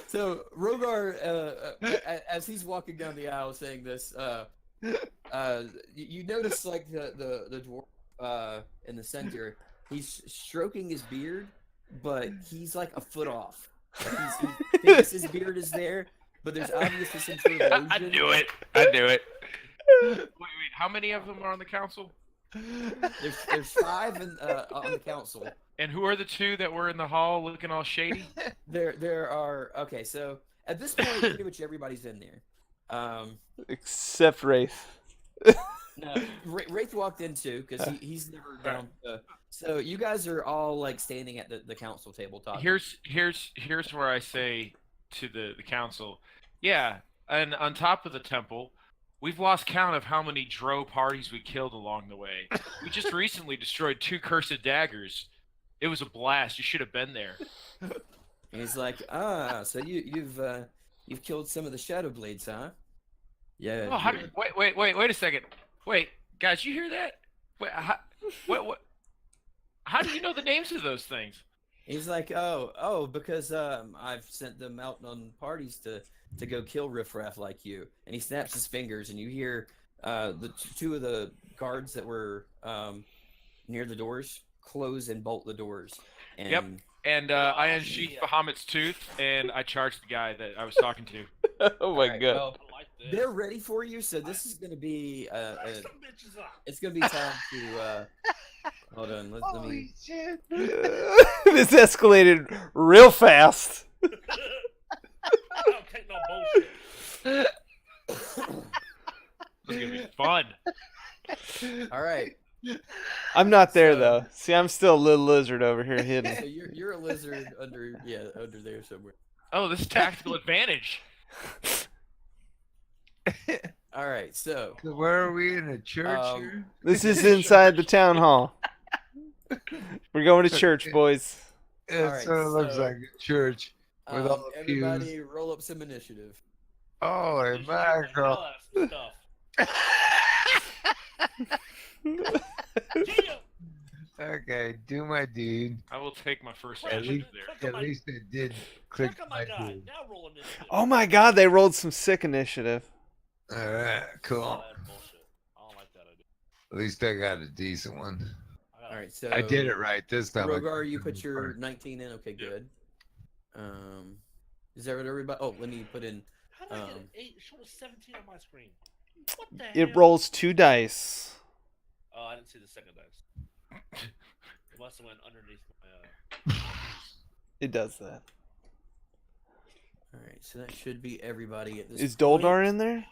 So Rogar, as he's walking down the aisle saying this, you notice like the dwarf in the center, he's stroking his beard, but he's like a foot off. Like he thinks his beard is there, but there's obviously some sort of illusion. I knew it. Wait, how many of them are on the council? There's 5 on the council. And who are the 2 that were in the hall looking all shady? There are okay. So at this point, pretty much everybody's in there. Except Wraith. No, Wraith walked in too because he's never down. So you guys are all like standing at the council table talking. Here's where I say to the council, yeah, and on top of the temple, we've lost count of how many Drow parties we killed along the way. We just recently destroyed 2 cursed daggers. It was a blast. You should have been there. And he's like, so you've killed some of the Shadow Blades, huh? Yeah. Oh, wait a second. Wait, guys, you hear that? Wait, what? How do you know the names of those things? He's like, oh, because I've sent them out on parties to go kill riffraff like you. And he snaps his fingers, and you hear the 2 of the guards that were near the doors close and bolt the doors. And Yep. and I unsheathed Bahamut's tooth, and I charged the guy that I was talking to. Oh my Alright, god. well, I like this. they're ready for you, so this is gonna be Some bitches up. it's gonna be time to hold on. Let me. Holy shit! This escalated real fast. I don't take no bullshit. This is gonna be fun. All right. I'm not there So- though. See, I'm still a little lizard over here hidden. So you're a lizard under there somewhere. Oh, this is tactical advantage. All right. So So where are we in a church Um, here? This is inside the town hall. We're going to church, boys. It alright, sort of looks so- like a church with all the pews. everybody roll up some initiative. Holy mackerel! Okay, do my deed. I will take my first At initiative least, there. at least it did click Click on my my guy. deed. Now roll initiative. Oh my god, they rolled some sick initiative. All right, Oh, cool. that's bullshit. I don't like that idea. At least I got a decent one. All right. So I did it right this time. I Rogar, you couldn't put your remember. 19 in. Okay, good. Is that what everybody? Oh, let me put in. How did I get an Um, 8? It showed a 17 on my screen. What the hell? It rolls 2 dice. Oh, I didn't see the second dice. It must have went underneath my. It does that. All right. So that should be everybody at this. Is point. Doldar in there?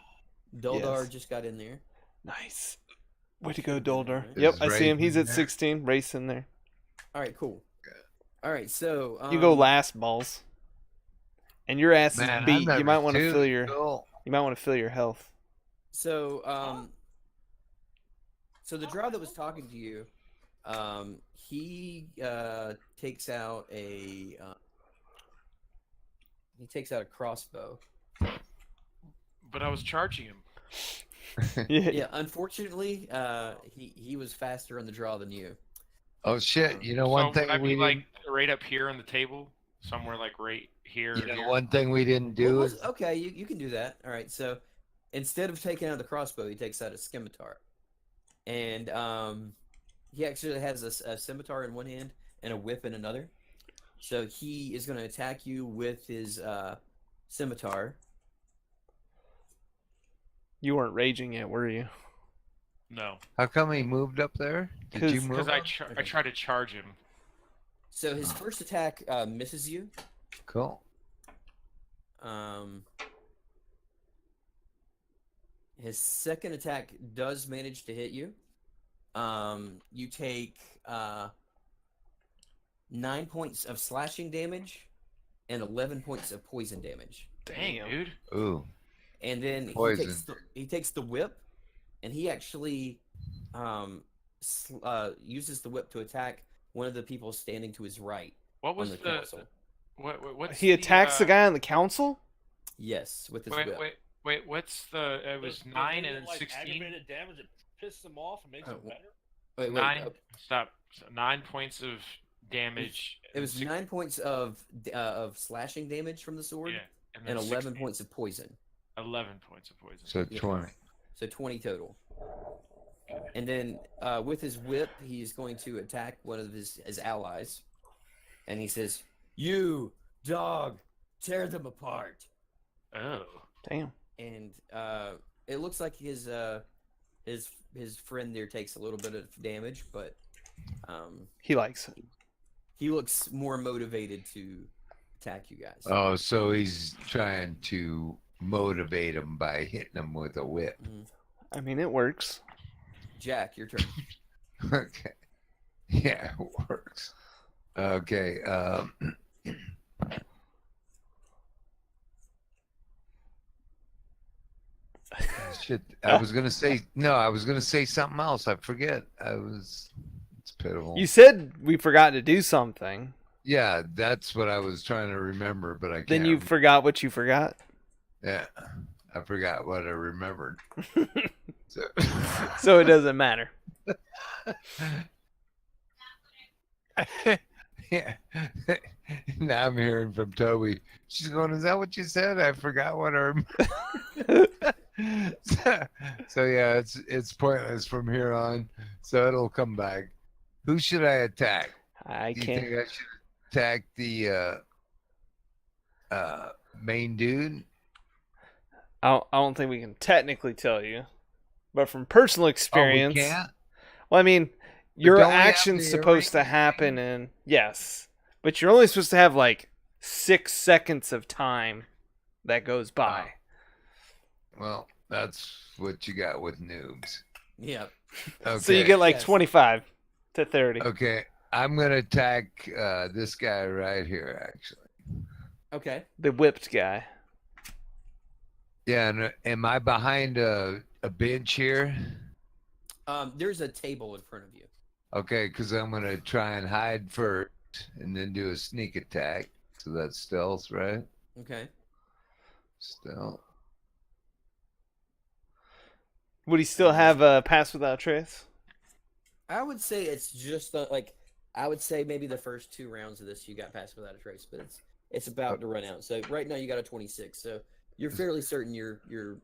Doldar Yes. just got in there. Nice. Way to go, Doldar. Is Yep, I see him. Ray He's in at there? 16. Race in there. All right. Cool. All right. So You go um, last, balls. And your ass is Man, I'm beat. You number might want to 2. fill your. Cool. You might want to fill your health. So so the drow that was talking to you, he takes out a crossbow. But I was charging him. Yeah, unfortunately, he was faster on the draw than you. Oh shit! You know one So thing would I we be didn't. like right up here on the table, somewhere like right here. You or know here? one thing we didn't do Well, is okay, you can do that. All right, so instead of taking out the crossbow, he takes out a scimitar, and he actually has a scimitar in one hand and a whip in another. So he is going to attack you with his scimitar. You weren't raging yet, were you? No, how come he moved up there? Did you 'Cause- move? because I up? I tried to charge him. So his first attack misses you. Cool. His second attack does manage to hit you. You take 9 points of slashing damage and 11 points of poison damage. Dang, Damn. dude. Ooh. And then Poison. he takes the whip, and he actually uses the whip to attack one of the people standing to his right What on was the the council. what's He attacks the guy on the council? Yes, with his Wait, whip. wait. What's the? It was Does 9 any, and then like, 16. Aggravated damage that pisses them off and makes Oh, them better. Wait, 9. Stop. So 9 points of damage. It was six- 9 points of slashing damage from the sword, Yeah, and then 11 16. points of poison. 11 points of poison. So Yeah. 20. So 20 total. And then with his whip, he's going to attack one of his allies. And he says, "You, dog, tear them apart." Oh. Damn. And it looks like his friend there takes a little bit of damage, but He likes it. he looks more motivated to attack you guys. Oh, so he's trying to motivate him by hitting him with a whip. I mean, it works. Jack, your turn. Okay. Yeah, it works. Okay. Shit. I was gonna say no. I was gonna say something else. I forget. It's pitiful. You said we forgot to do something. Yeah, that's what I was trying to remember, but I can't. Then you forgot what you forgot. Yeah, I forgot what I remembered. So, So it doesn't matter. yeah. Now I'm hearing from Toby. She's going, "Is that what you said? I forgot what I remember." So yeah, it's pointless from here on. So it'll come back. Who should I attack? I Do you can't. think I should attack the main dude? I don't think we can technically tell you, but from personal Oh, we experience, can't. well, I mean, your don't we have action's the supposed to arrange happen in yes, but you're only supposed to have like 6 seconds of time that goes by. Well, that's what you got with noobs. Yeah. Okay. So you get like Yes. 25 to 30. Okay, I'm gonna attack this guy right here, actually. Okay. The whipped guy. Yeah, and am I behind a bench here? There's a table in front of you. Okay, because I'm gonna try and hide first, and then do a sneak attack. So that's stealth, right? Okay. Stealth. Would he still have a pass without trace? I would say it's just like I would say maybe the first 2 rounds of this you got past without a trace, but it's about to run out. So right now you got a 26. So you're fairly certain you're So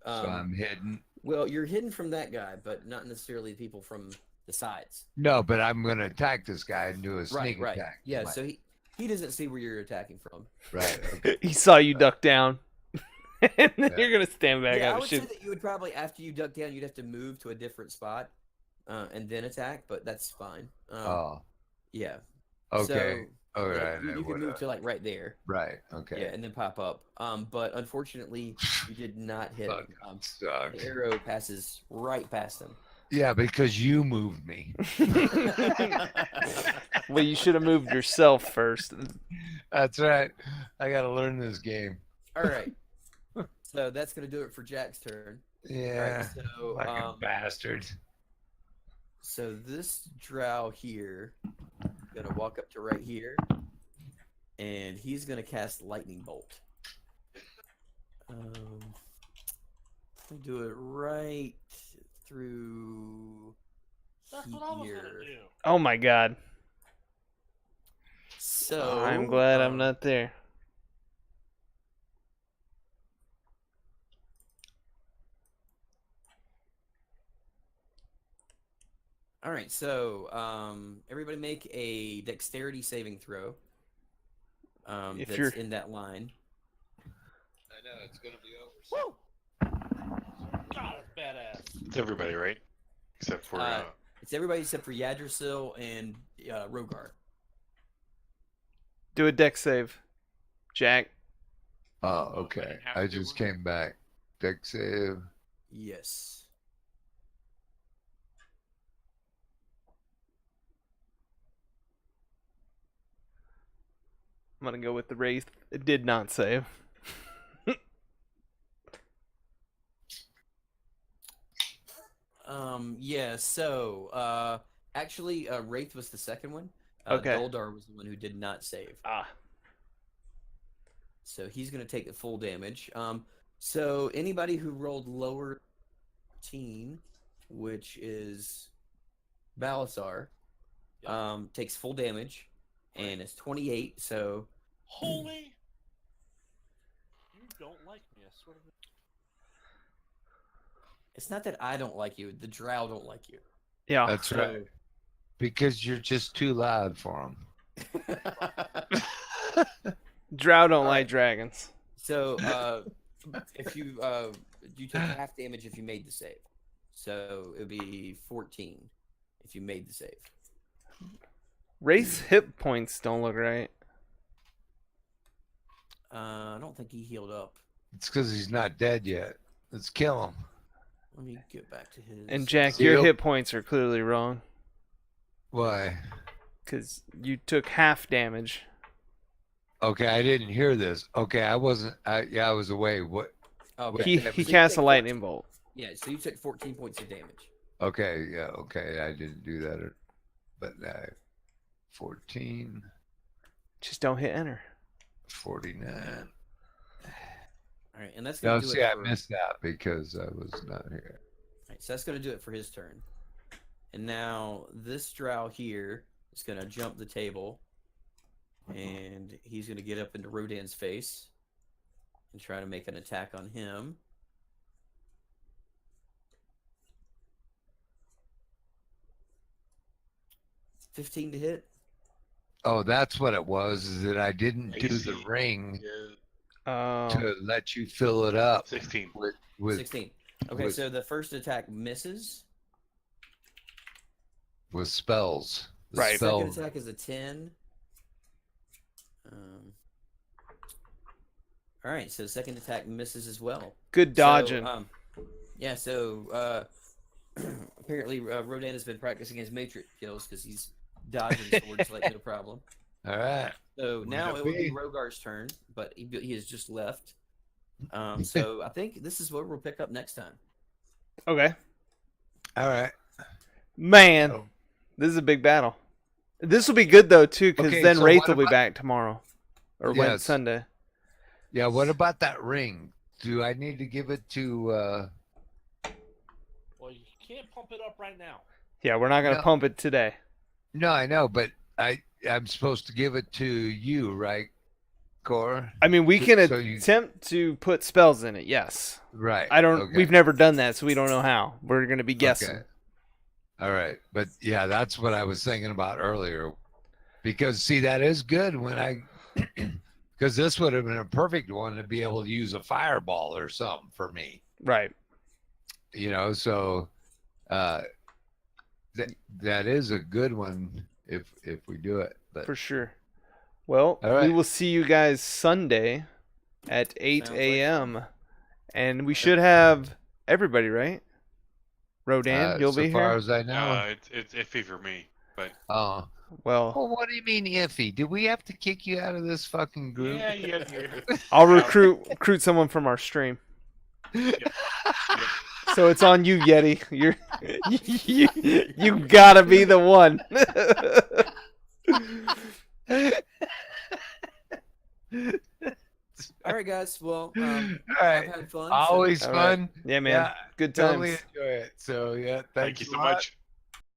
I'm hidden. well, you're hidden from that guy, but not necessarily the people from the sides. No, but I'm gonna attack this guy and do a sneak Right. attack. Yeah, Like- so he doesn't see where you're attacking from. right. Okay. He saw you duck down. And then Yeah. you're going to stand back Yeah, I up would and say shoot. that you would probably, after you duck down, you'd have to move to a different spot and then attack, but that's fine. Oh, Yeah. okay. So, All like, right. you I can would, move to like right there. right. Okay. Yeah, and then pop up. But unfortunately, you did not hit him. Fuck, sucks. The arrow passes right past him. Yeah, because you moved me. Well, you should have moved yourself first. That's right. I got to learn this game. All right. So that's gonna do it for Jack's turn. All Yeah. right. So Fucking bastard. so this drow here gonna walk up to right here, and he's gonna cast lightning bolt. We'll do it right through That's what I was here. gonna do. Oh my god. So I'm glad I'm not there. All right, so everybody make a dexterity saving throw. If That's you're- in that line. I know it's gonna be over. Woo! God, it's badass. It's everybody, right? Except for It's everybody except for Yggdrasil and Rogar. Do a deck save. Jack. Oh, okay. I just came back. Deck save. Yes. I'm going to go with the Wraith. It did not save. Yeah, so actually Wraith was the second one. Okay. Goldar was the one who did not save. Ah. So he's gonna take the full damage. So anybody who rolled lower 13, which is Balasar, takes full damage, and it's 28. So Holy! You don't like me, I swear to God. it's not that I don't like you; the Drow don't like you. Yeah. That's right. Because you're just too loud for them. Drow don't like dragons. So if you took half damage if you made the save, so it would be 14 if you made the save. Wraith's hit points don't look right. I don't think he healed up. It's because he's not dead yet. Let's kill him. Let me get back to his. And Jack, See, your you'll- hit points are clearly wrong. Why? Because you took half damage. Okay, I didn't hear this. Okay, I wasn't. I was away. What? Okay. He So you cast a take lightning bolt. Yeah, so you took 14 points of damage. Okay, yeah, okay. I didn't do that. But 14, Just don't hit enter. 49. All right, and that's gonna No, do see, it. I For, missed that because I was not here. Right, so that's gonna do it for his turn. And now this drow here is gonna jump the table, and he's gonna get up into Rodan's face and try to make an attack on him. $15 to hit. Oh, that's what it was. Is that I didn't do the AC. ring Oh, to let you fill it up 16. with 16. Okay, with- so the first attack misses. with spells. The Right. Second spells. attack is a 10. All right, so second attack misses as well. good dodging. So, yeah, so apparently Rodan has been practicing his matrix kills because he's dodging swords like no problem. All right. So now Might it would be be. Rogar's turn, but he has just left. So I think this is where we'll pick up next time. Okay, All right. man, Oh. this is a big battle. This will be good though too, because Okay, then so Wraith what will be about- back tomorrow, or Yes. Sunday. Yeah. What about that ring? Do I need to give it to? Well, you can't pump it up right now. Yeah, we're not gonna No. pump it today. No, I know, but I'm supposed to give it to you, right, Core? I mean, we can So you- attempt to put spells in it. Yes. Right. I don't. Okay. We've never done that, so we don't know how. We're gonna be guessing. Okay. All right, but yeah, that's what I was thinking about earlier, because see, that is good when I, because this would have been a perfect one to be able to use a fireball or something for me, Right. So that is a good one if we do it. But For sure. Well, All we right. will see you guys Sunday at 8 Sounds like a.m. And we should have everybody, right? Rodan, you'll so be far here. as I know. It's iffy for me, but Oh, Well, well, what do you mean iffy? Do we have to kick you out of this fucking group? yeah, yeah. I'll recruit someone from our stream. So it's on you, Yeti. You gotta be the one. All right, guys. Well, All I've right, had fun. always All right. fun. Yeah, man. Yeah, Good times. totally enjoy it. So yeah, Thank thanks you a so lot. much.